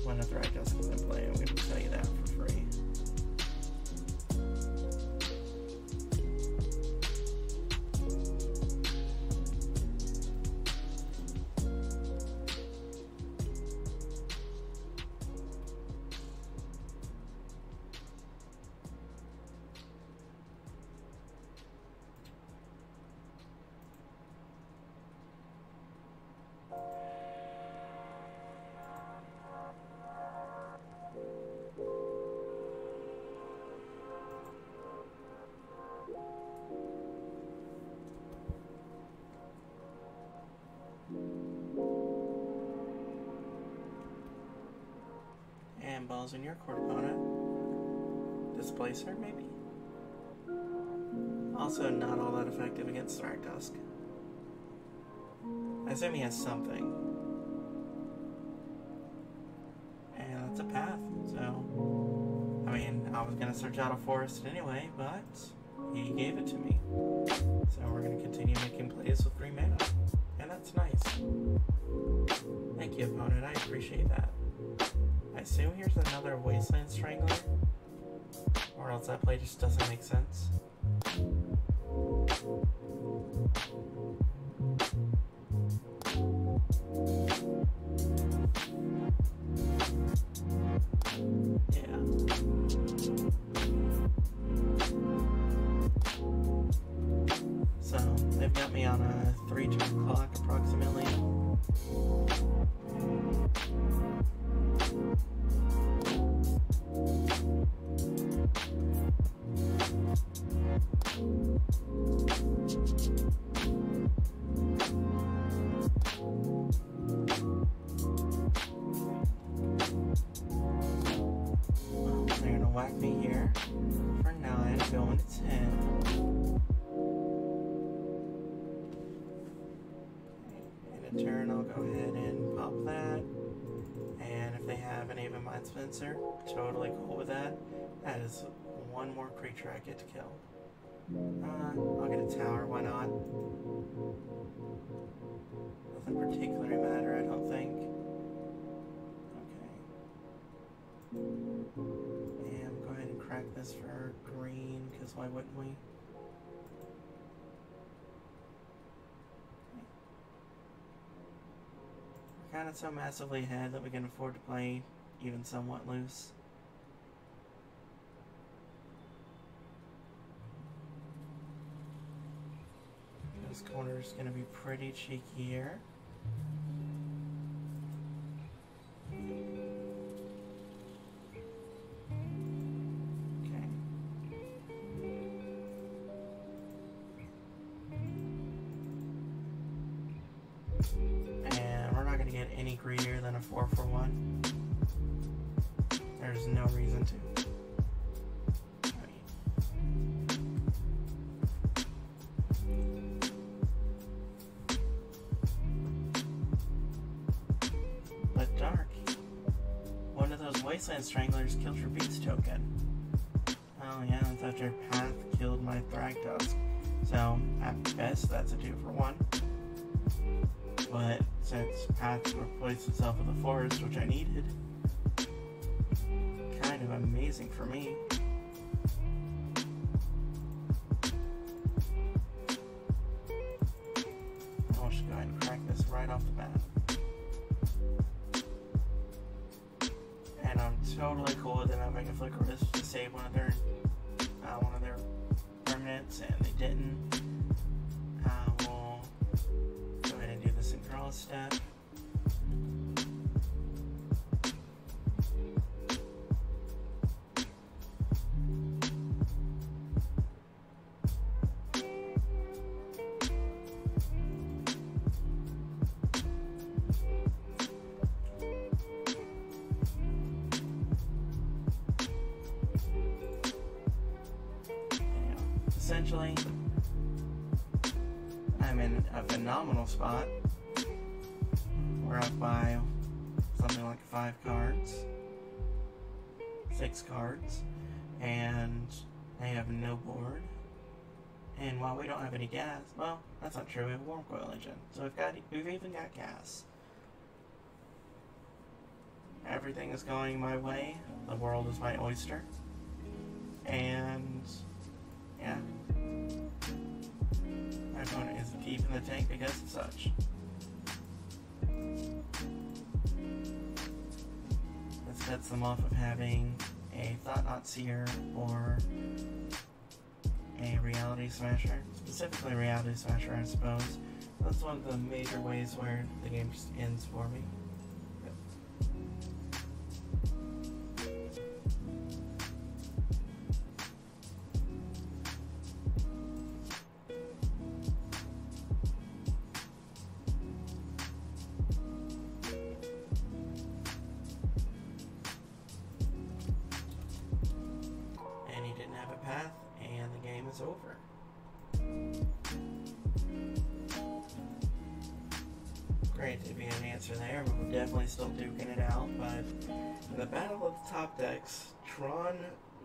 when a Thragtusk is in play. I'm going to tell you that for free. And balls in your court opponent. Displacer, maybe? Also not all that effective against Thragtusk. I assume he has something. I was gonna search out a forest anyway, but he gave it to me. So we're gonna continue making plays with 3 mana. And that's nice. Thank you, opponent. I appreciate that. I assume here's another Wasteland Strangler. Or else that play just doesn't make sense. Yeah. So, they've got me on a 3-turn clock approximately. They're gonna whack me here for 9, going to 10. In a turn, I'll go ahead and pop that. And if they have an Even Mind Spencer, totally cool with that. That is one more creature I get to kill. I'll get a tower, why not? Doesn't particularly matter, I don't think. Okay. And go ahead and crack this for green, because why wouldn't we? We're kind of so massively ahead that we can afford to play even somewhat loose. This corner is going to be pretty cheeky here. Okay. And we're not going to get any greedier than a 4 for 1. There's no reason to. Wasteland Stranglers killed your Beast token. Oh yeah, that's after Path killed my Thragtusk. So, at best, that's a 2 for 1. But since Path replaced itself with a forest, which I needed, kind of amazing for me. I'll just go ahead and crack this right off the bat. And I'm totally cool with them having a Flicker Wisp to save one of their permanents, and they didn't. We'll go ahead and do the Synchronous step. Essentially, I'm in a phenomenal spot. We're up by something like 5 cards, 6 cards, and I have no board. And while we don't have any gas, well, that's not true. We have a Warm Coil Engine, so we've even got gas. Everything is going my way. The world is my oyster, and yeah. My opponent is deep in the tank because of such. This sets them off of having a Thought-Knot Seer or a Reality Smasher. Specifically Reality Smasher, I suppose. That's one of the major ways where the game just ends for me. Over. Great, if you had an answer there, we're definitely still duking it out, but in the battle of the top decks, Tron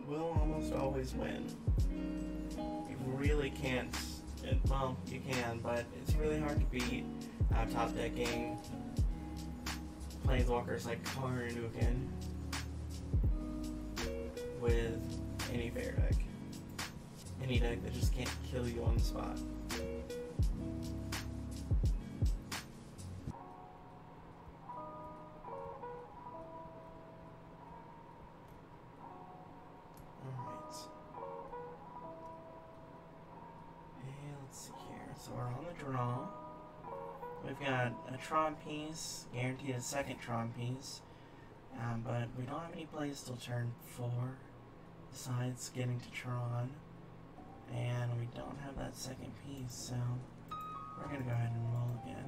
will almost always win. You really can't, well, you can, but it's really hard to beat top decking planeswalkers like Karnukin with any fair deck. Any deck that just can't kill you on the spot. Alright. And let's see here. So we're on the draw. We've got a Tron piece, guaranteed a second Tron piece, but we don't have any plays till turn 4 besides getting to Tron, and we don't have that second piece, so we're going to go ahead and mulligan.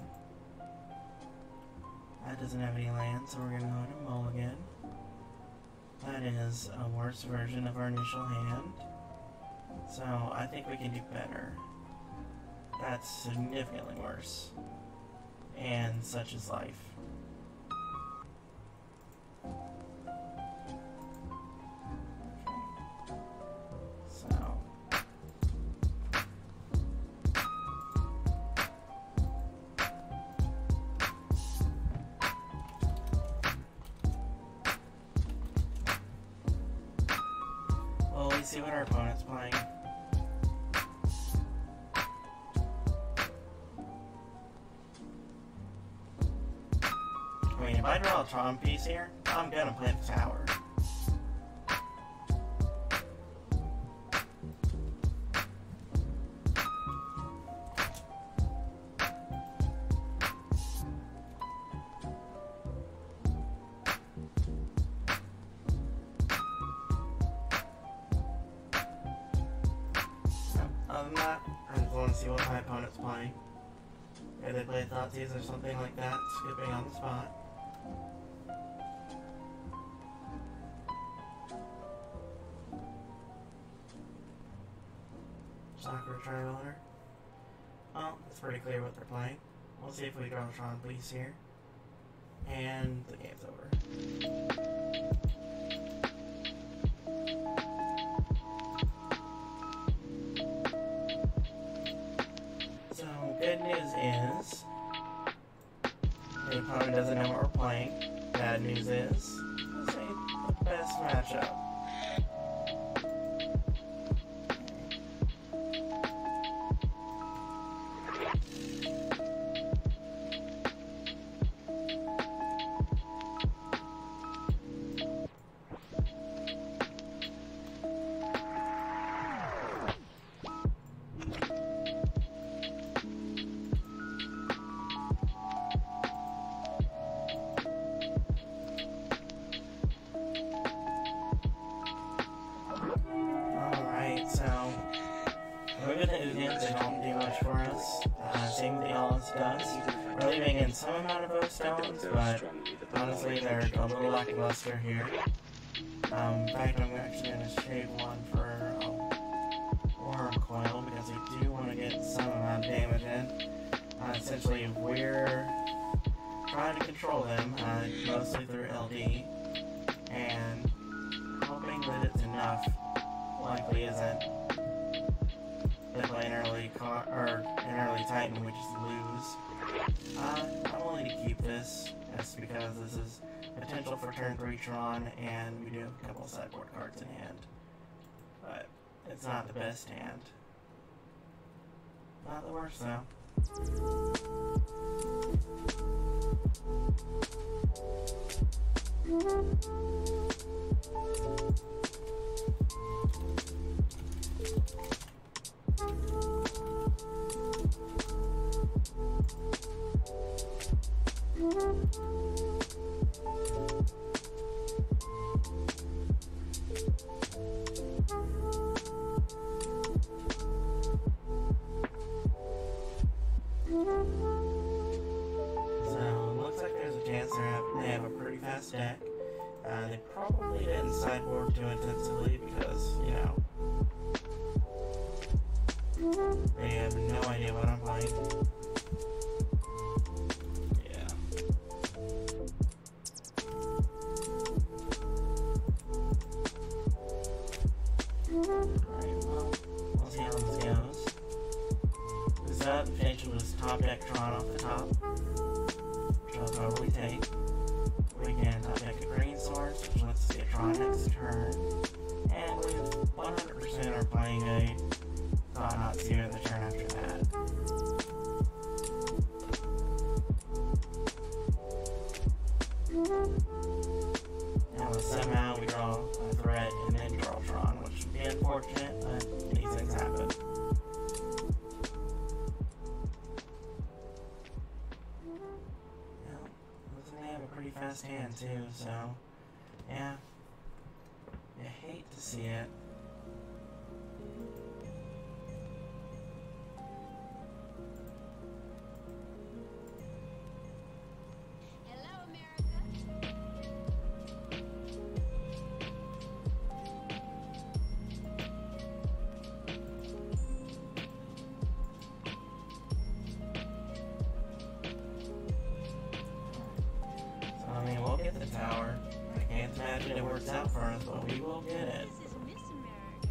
That doesn't have any land, so we're going to go ahead and mulligan. That is a worse version of our initial hand, so I think we can do better. That's significantly worse. And such is life. Okay. So. Well, let's see what our opponent's playing. I mean, if I draw a Tron piece here, I'm gonna play the tower. Other than that, I just want to see what my opponent's playing. If they play Thoughtseize or something like that, skipping on the spot. Sakura Tri-Owner. Well, it's pretty clear what they're playing. We'll see if we draw a Tron piece here. And the game's over. So, good news is the opponent doesn't know what we're playing. Bad news is this ain't the best matchup. They don't do much for us. Same with the Alice does. We're leaving in some amount of both stones, but honestly they're a little lackluster here. In fact, I'm actually going to trade one for Worm Coil because we do want to get some amount of damage in. Essentially, we're trying to control them, mostly through LD, and hoping that it's enough likely isn't. They play an early Titan, we just lose. I'm willing to keep this, just because this is potential for turn 3 Tron, and we do have a couple of sideboard cards in hand. But it's not the best hand. Not the worst, though. They have a pretty fast deck. They probably didn't sideboard too intensively because, you know, they have no idea what I'm playing. Yeah. playing a Thought-Not-Seer the turn after that. And somehow we draw a threat and then draw Tron, which would be unfortunate, but these things happen. Well, looks like they have a pretty fast hand too, so yeah. You hate to see it. Hello, America. So I mean, we'll get the tower. I can't imagine it works out for us, but we will get it. This is Miss America.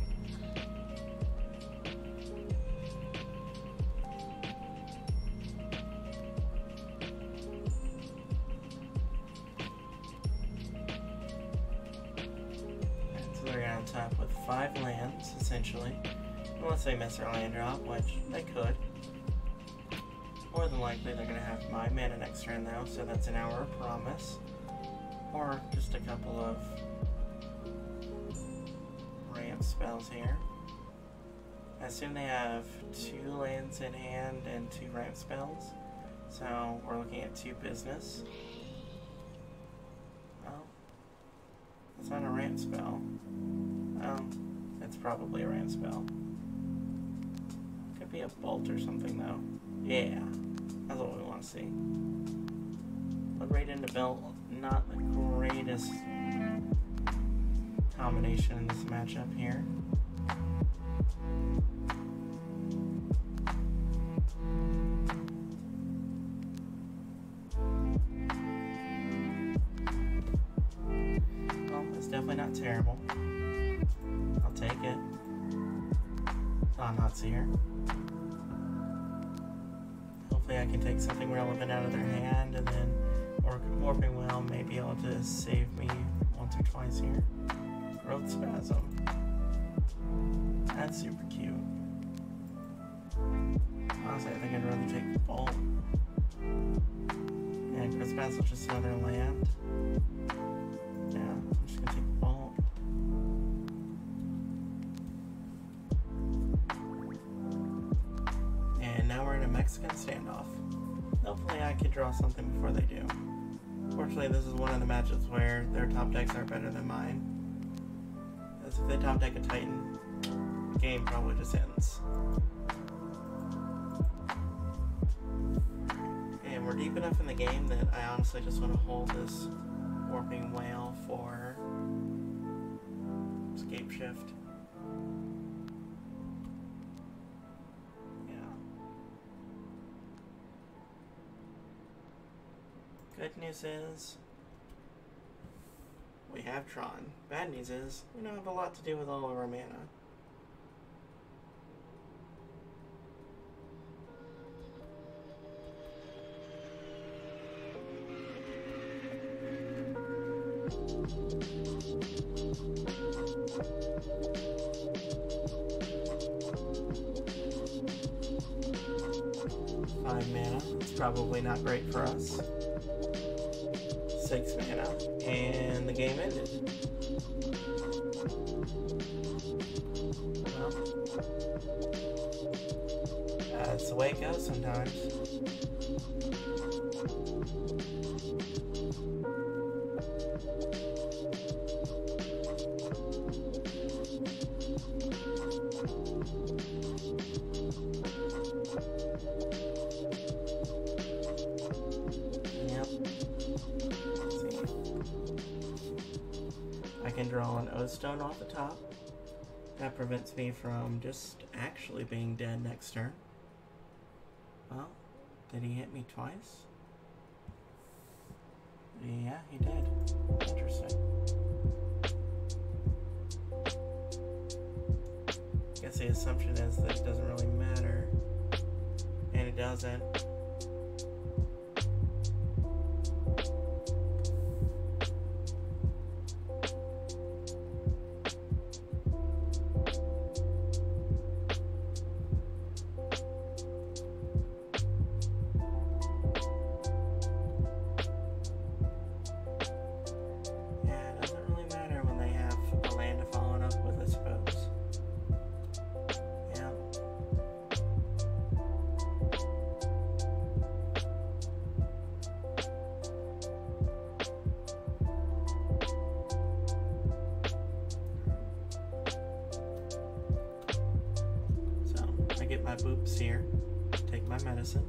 So they're on top with 5 lands, essentially. Unless they miss their land drop, which they could. More than likely they're going to have my mana next turn though, so that's an Hour of Promise. Or just a couple of ramp spells here. I assume they have 2 lands in hand and 2 ramp spells. So we're looking at 2 business. Oh. It's not a ramp spell. Oh. It's probably a ramp spell. Could be a bolt or something though. Yeah. That's what we want to see. But right into belt, not the greatest combination in this matchup here. Well, it's definitely not terrible. I'll take it. Thought-Not-Seer. Hopefully I can take something relevant out of their hand, and then Warping Well may be able to save me once or twice here. Growth Spasm. That's super cute. Honestly, I think I'd rather take the Bolt. And Growth Spasm is just another land. Yeah, I'm just gonna take the Bolt. And now we're in a Mexican standoff. Hopefully I can draw something before they do. Fortunately, this is one of the matches where their top decks are better than mine. As if they top deck a Titan, the game probably just ends. And we're deep enough in the game that I honestly just want to hold this Warping Whale for Scape Shift. Good news is we have Tron. Bad news is we don't have a lot to do with all of our mana. Five mana. It's probably not great for us. 6 mana, and the game ended. Well, that's the way it goes sometimes. I can draw an O-Stone off the top. That prevents me from just actually being dead next turn. Well, did he hit me twice? Yeah, he did. Interesting. I guess the assumption is that it doesn't really matter. And it doesn't. get my boops here, take my medicine,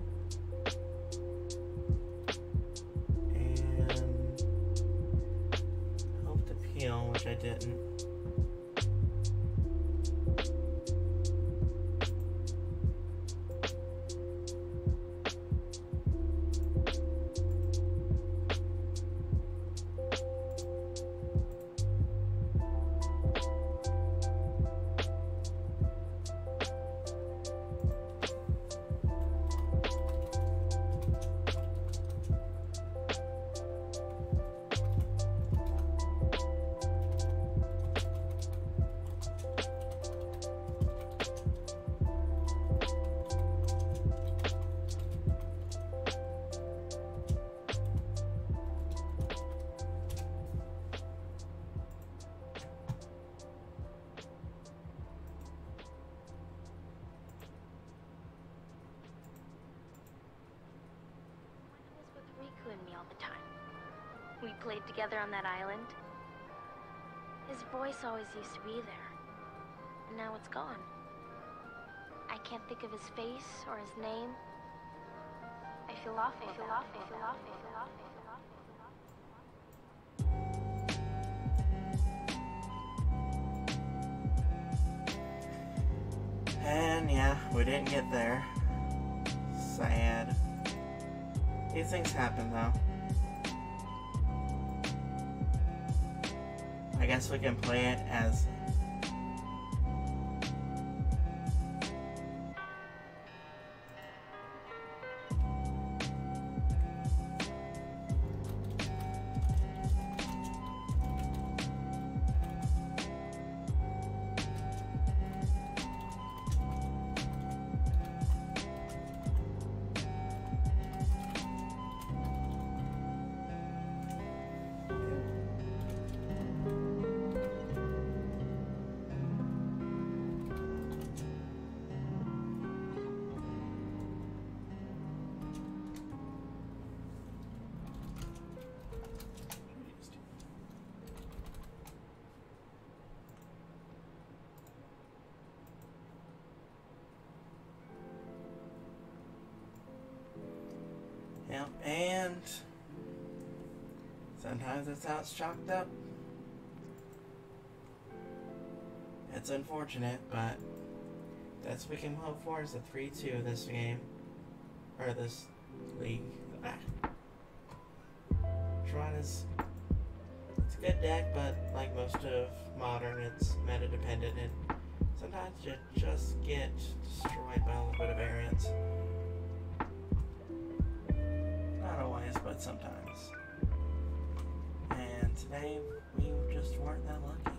and hope to peel, which I didn't. And me all the time. We played together on that island. His voice always used to be there, and now it's gone. I can't think of his face or his name. I feel awful. I feel awful. I feel awful. I feel awful. And yeah, we didn't get there. Sad. These things happen, though. I guess we can play it as... Yep, and sometimes that's how it's chalked up. It's unfortunate, but that's what we can hope for is a 3-2 this game. Or this league. Tron is... it's a good deck, but like most of Modern, it's meta dependent, and sometimes you just get destroyed by a little bit of variance. Not always, but sometimes. And today, we just weren't that lucky.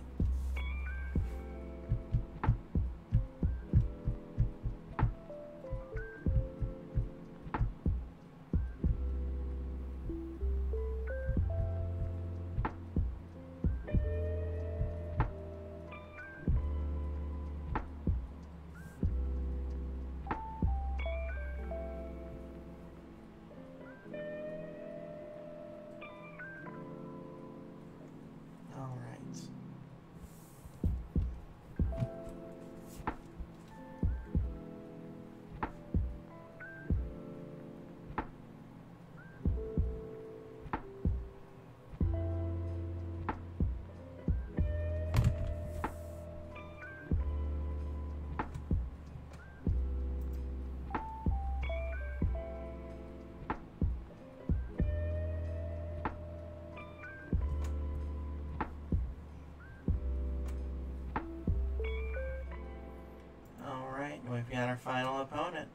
We've got our final opponent.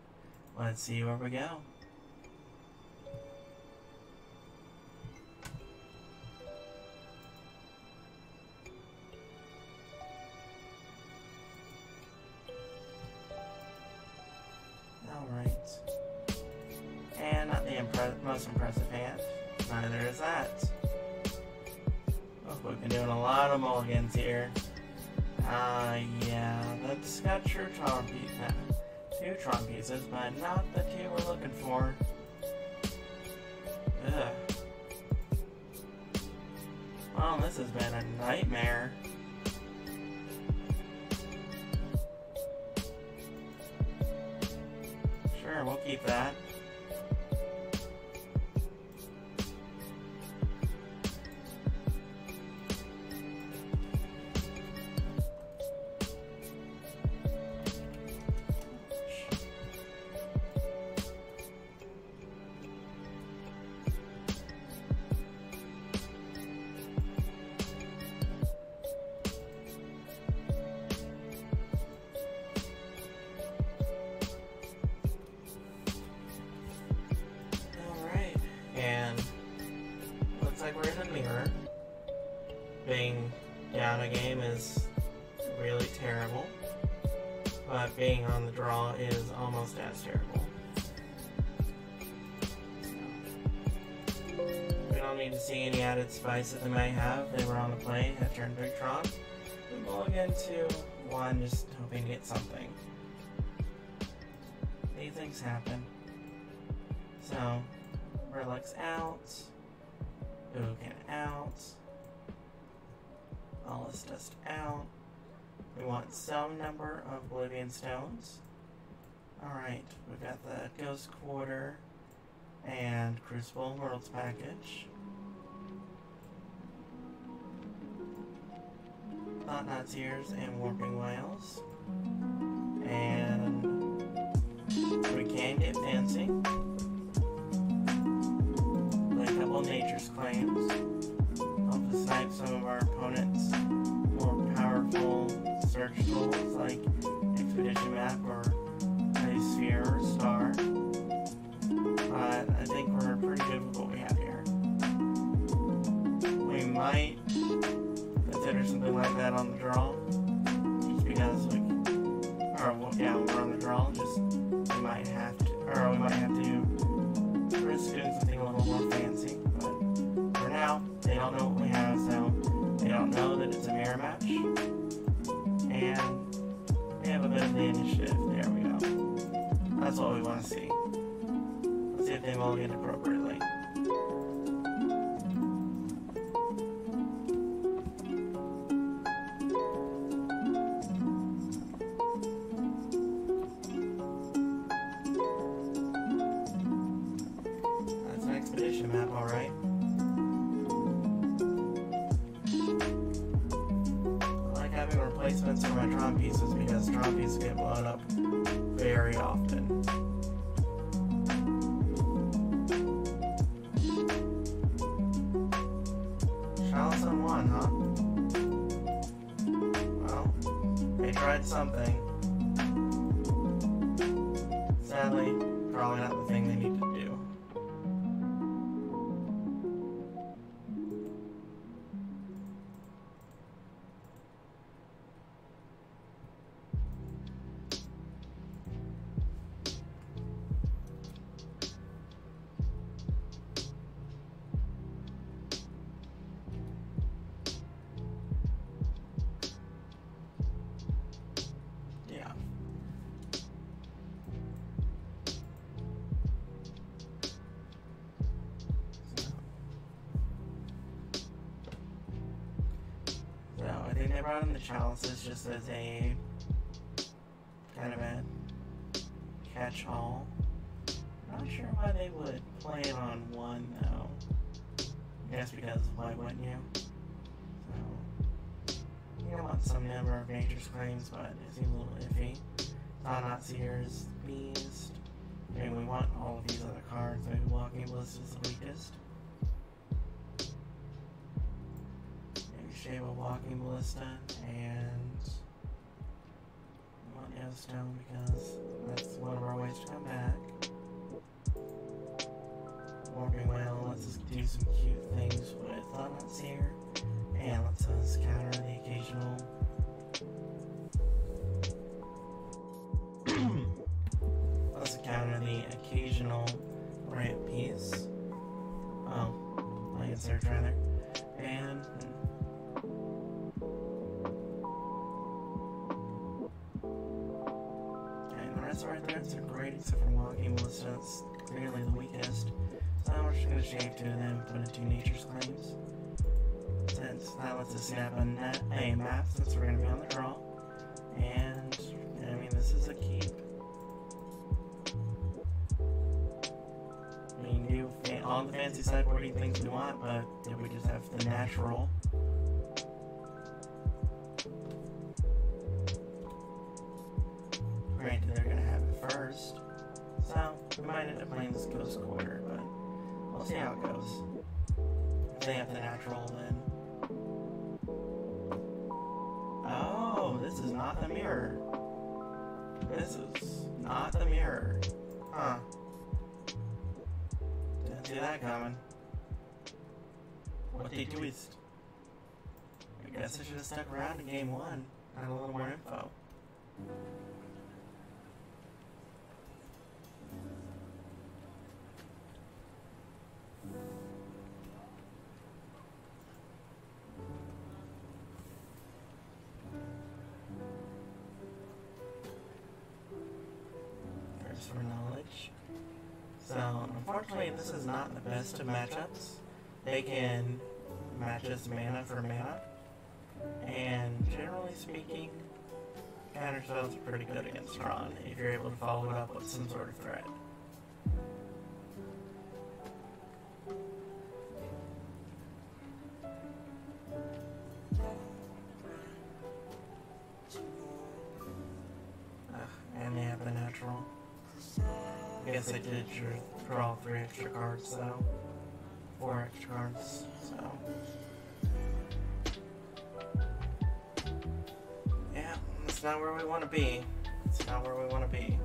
Let's see where we go. Alright. And not the most impressive hand. Neither is that. Oh, we've been doing a lot of mulligans here. Yeah, that's got two Tron pieces, but not the two we're looking for. Ugh. Well, this has been a nightmare. keep that. Alright, and looks like we're in a mirror. Being down a game is really terrible, but being on the draw is almost as terrible. We don't need to see any added spice that they might have. They were on the play at turn 3 draw. We mulligan to 1, just hoping to get something. These things happen. So, Relics out, Ugin out, Lawless Dust out. We want some number of Oblivion Stones. Alright, we've got the Ghost Quarter and Crucible Worlds package. Thought-Knot's Ears and Warping Whales. And we can get fancy. Play a couple of Nature's Claims. Help to snipe some of our opponents' more powerful search tools like Expedition Map or a Sphere or Star. But I think we're pretty good with what we have here. We might consider something like that on the draw. Just because we we're on the draw, just we might have to risk doing something a little more fancy. But for now, they don't know what we have, so they don't know that it's a mirror match. And we have a bit of the initiative. There we go. That's what we want to see. Let's see if they mulligan appropriately. Expedition map, alright. I like having replacements for my Tron pieces because Tron pieces get blown up very often. Chalice on 1, huh? Well, they tried something. Sadly, probably not the thing they need to do. I think they brought in the chalices just as a kind of a catch-all. Not sure why they would play it on 1 though. I guess because why wouldn't you? So you want some number of Nature's Claims, but it seems a little iffy. Thought-Knot's Ears, Beast. I mean, we want all of these other cards. Maybe Walking Ballista is the weakest. Shave a Walking Ballista and one Stone because that's one of our ways to come back. Warping Whale lets us do some cute things with Thought-Knot's here and lets us counter the occasional ramp piece. Lion Surge rather. And the rest of our threats are great except for Walking Ballista. It's clearly the weakest. So we're just going to shave 2 of them and put in 2 Nature's Claims. Since that lets us snap a map since we're going to be on the draw. And, I mean, this is a keep. on the fancy sideboarding things we want, but if we just have the natural. Granted, they're gonna have it first, so we might end up playing this Ghost Quarter, but we'll see how it goes. If they have the natural, then. Oh, this is not the mirror. This is not the mirror. Huh. Didn't see that coming. What a twist. I guess I should have stuck around in game 1. Had a little more info. First for knowledge. So, unfortunately, this is not the best of matchups. They can match us mana for mana. And generally speaking, counterspells are pretty good against Tron if you're able to follow it up with some sort of threat. And they have the natural. I guess I did draw 3 extra cards though. 4 extra cards, so. Yeah, that's not where we want to be. It's not where we want to be.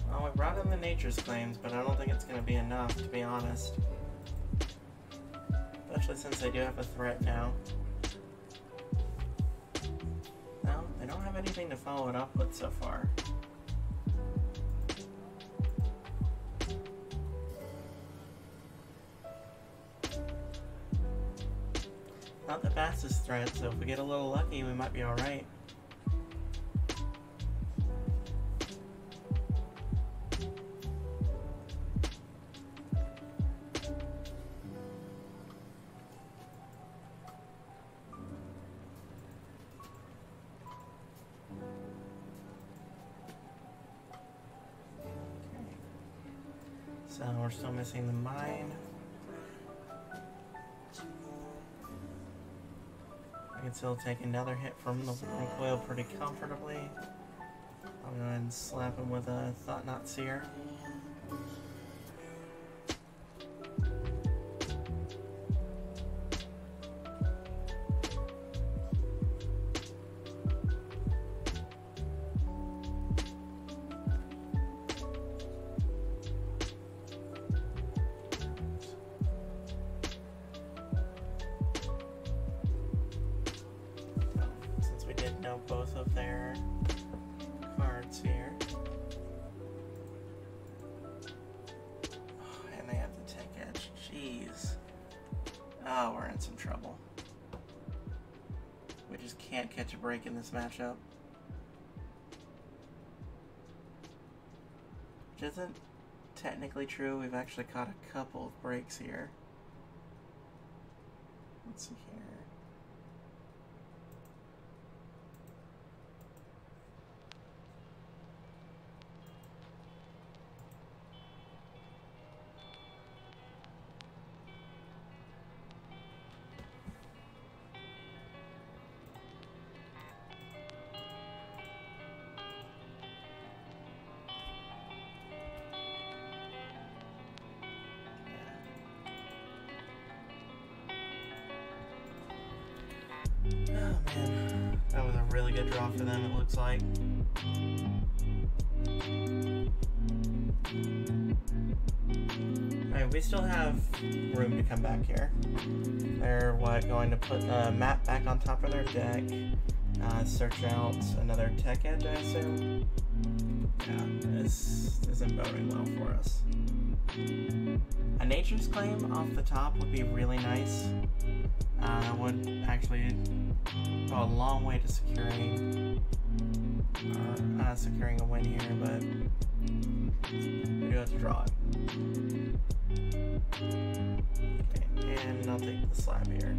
Well, we brought in the Nature's Claims, but I don't think it's going to be enough, to be honest. Especially since they do have a threat now. No, they don't have anything to follow it up with so far. Not the fastest threat, so if we get a little lucky, we might be alright. So we're still missing the mine. I can still take another hit from the recoil pretty comfortably. I'll go ahead and slap him with a Thought Knot Seer. Know both of their cards here. Oh, and they have the Tech Edge. Jeez. Oh, we're in some trouble. We just can't catch a break in this matchup. Which isn't technically true. We've actually caught a couple of breaks here. Let's see here. Oh man, that was a really good draw for them, it looks like. Alright, we still have room to come back here. They're going to put a map back on top of their deck, search out another Tech Edge, I assume. Yeah, this isn't boding well for us. A Nature's Claim off the top would be really nice. Would actually go a long way to securing a win here, but we do have to draw it. Okay, and I'll take the slab here.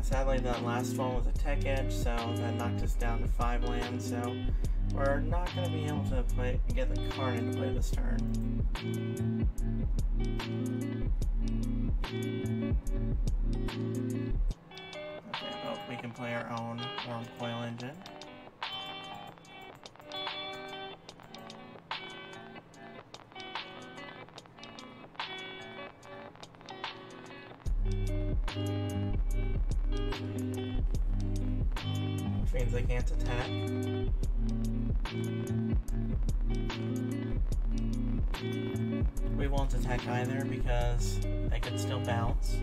Sadly, that last one was a tech edge, so that knocked us down to 5 land, so we're not going to be able to get the card into play this turn. Okay, but we can play our own Wurmcoil Engine. Which means they can't attack. We won't attack either because they could still bounce.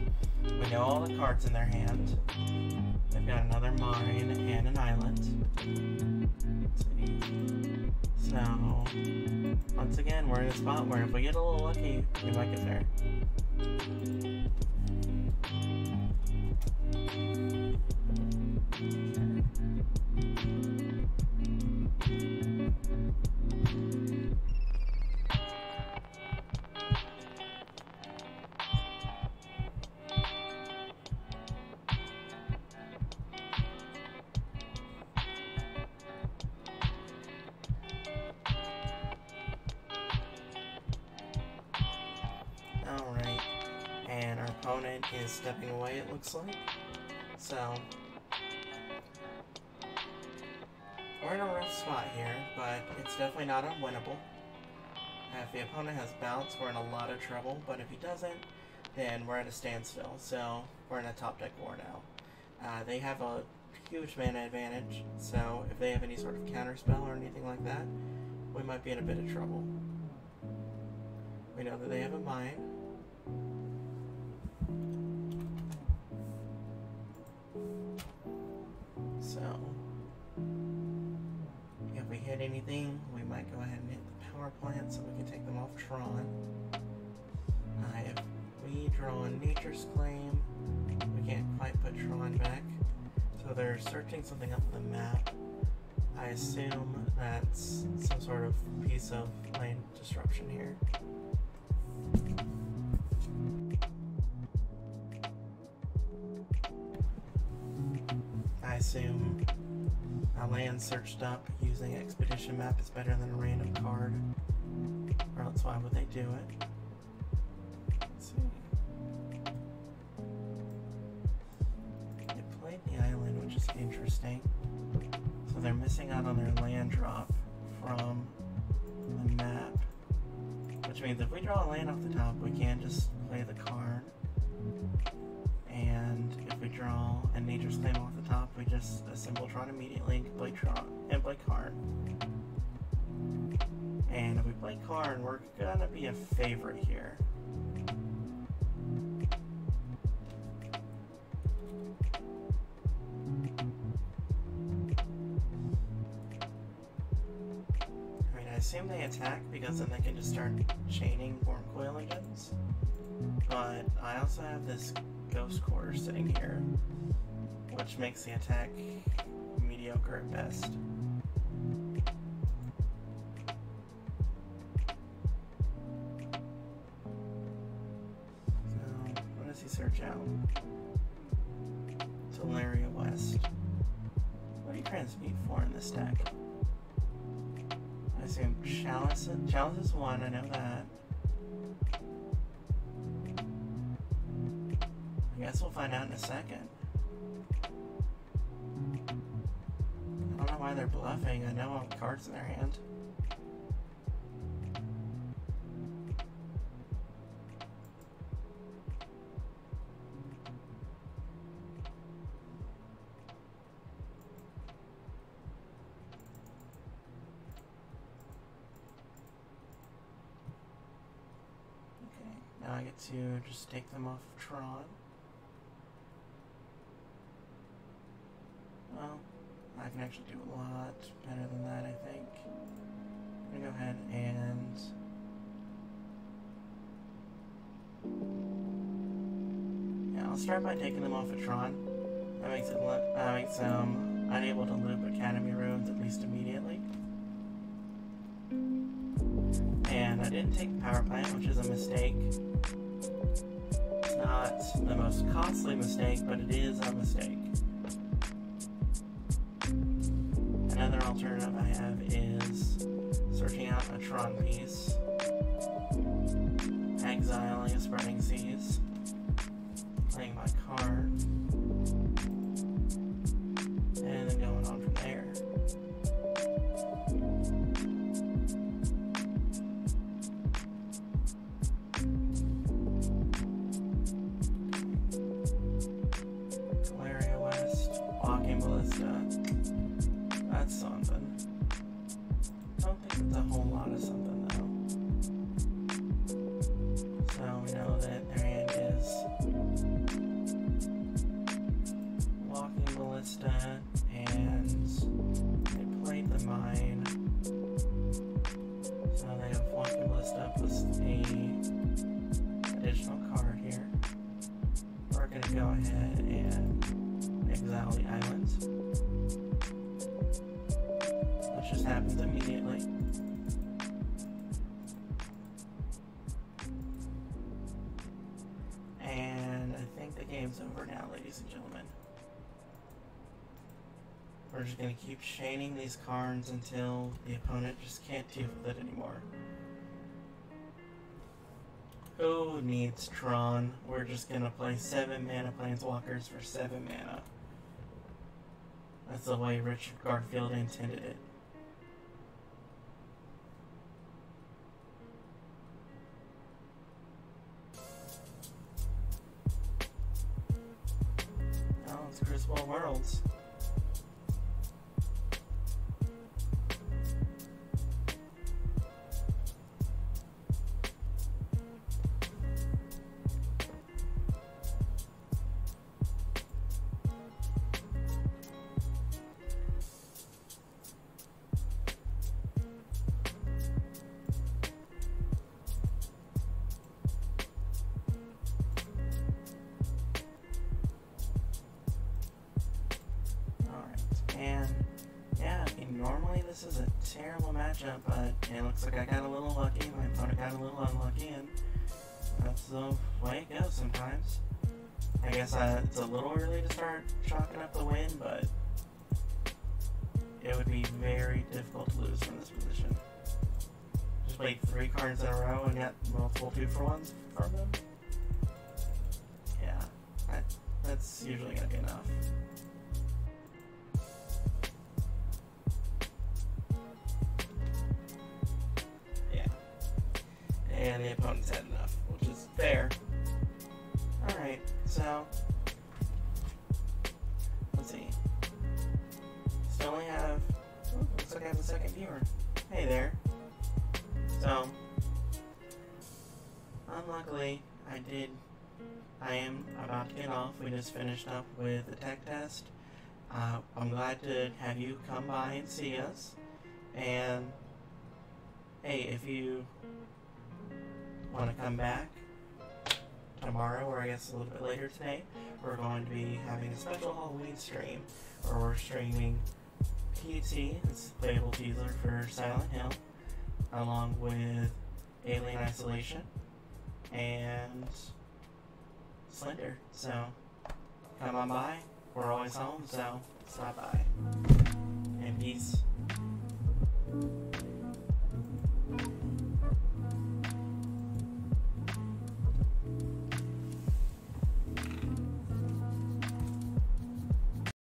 We know all the cards in their hand. They've got another mine and an island. Let's see. So, once again, we're in a spot where if we get a little lucky, we might get there. Alright, and our opponent is stepping away, it looks like. So, we're in a rough spot here, but it's definitely not unwinnable. If the opponent has bounce, we're in a lot of trouble, but if he doesn't, then we're at a standstill, so we're in a top deck war now. They have a huge mana advantage, so if they have any sort of counterspell or anything like that, we might be in a bit of trouble. We know that they have a mine. So, if we hit anything, we might go ahead and hit the power plant so we can take them off Tron. If we draw a Nature's Claim, we can't quite put Tron back. So they're searching something up the map. I assume that's some sort of piece of lane disruption here. I assume a land searched up using Expedition Map is better than a random card, or else why would they do it? Let's see. They played the island, which is interesting. So they're missing out on their land drop from the map, which means if we draw a land off the top, we can just play the card. And if we draw a Nature's Claim off the top, we just assemble Tron immediately and play Tron and play Karn. And if we play Karn, we're gonna be a favorite here. I mean, I assume they attack because then they can just start chaining Wurmcoil Engines. But I also have this Ghost Quarter sitting here, which makes the attack mediocre at best. So, what does he search out? Teleria West. What do you transmute for in this deck? I assume Chalice. Chalice is one, I know that. I guess we'll find out in a second. I don't know why they're bluffing. I know what cards in their hand. Okay, now I get to just take them off of Tron. Well, I can actually do a lot better than that, I think. I'm gonna go ahead and... yeah, I'll start by taking them off of Tron. That makes them unable to loop Academy runes, at least immediately. And I didn't take Power Plant, which is a mistake. It's not the most costly mistake, but it is a mistake. Another alternative I have is searching out a Tron piece, exiling a Spreading Seas, playing my card, and then going on from there. Galeria West, Walking Ballista. That's something. Don't think it's a whole lot of something though. So we know that their hand is Walking Ballista, and they played the mine. So they have Walking Ballista plus a additional card here. We're gonna go ahead and exile the islands. Which just happens immediately. And I think the game's over now, ladies and gentlemen. We're just gonna keep chaining these cards until the opponent just can't deal with it anymore. Who needs Tron? We're just gonna play 7 mana Planeswalkers for 7 mana. That's the way Richard Garfield intended it. Oh, it's Crucible Worlds. Normally this is a terrible matchup, but it looks like I got a little lucky. My opponent got a little unlucky, and that's the way it goes sometimes. I guess it's a little early to start chalking up the win, but it would be very difficult to lose from this position. Just played 3 cards in a row and got multiple 2-for-1s from them. Yeah, that's usually going to be enough. And the opponent's had enough, which is fair. Alright, so let's see. Still only have, looks like I have a second viewer. Hey there. So, unluckily, I am about to get off. We just finished up with the tech test. I'm glad to have you come by and see us. And, hey, if you want to come back tomorrow, or I guess a little bit later today, we're going to be having a special Halloween stream where we're streaming PT, it's a playable teaser for Silent Hill, along with Alien Isolation and Slender. So come on by, we're always home, so stop by.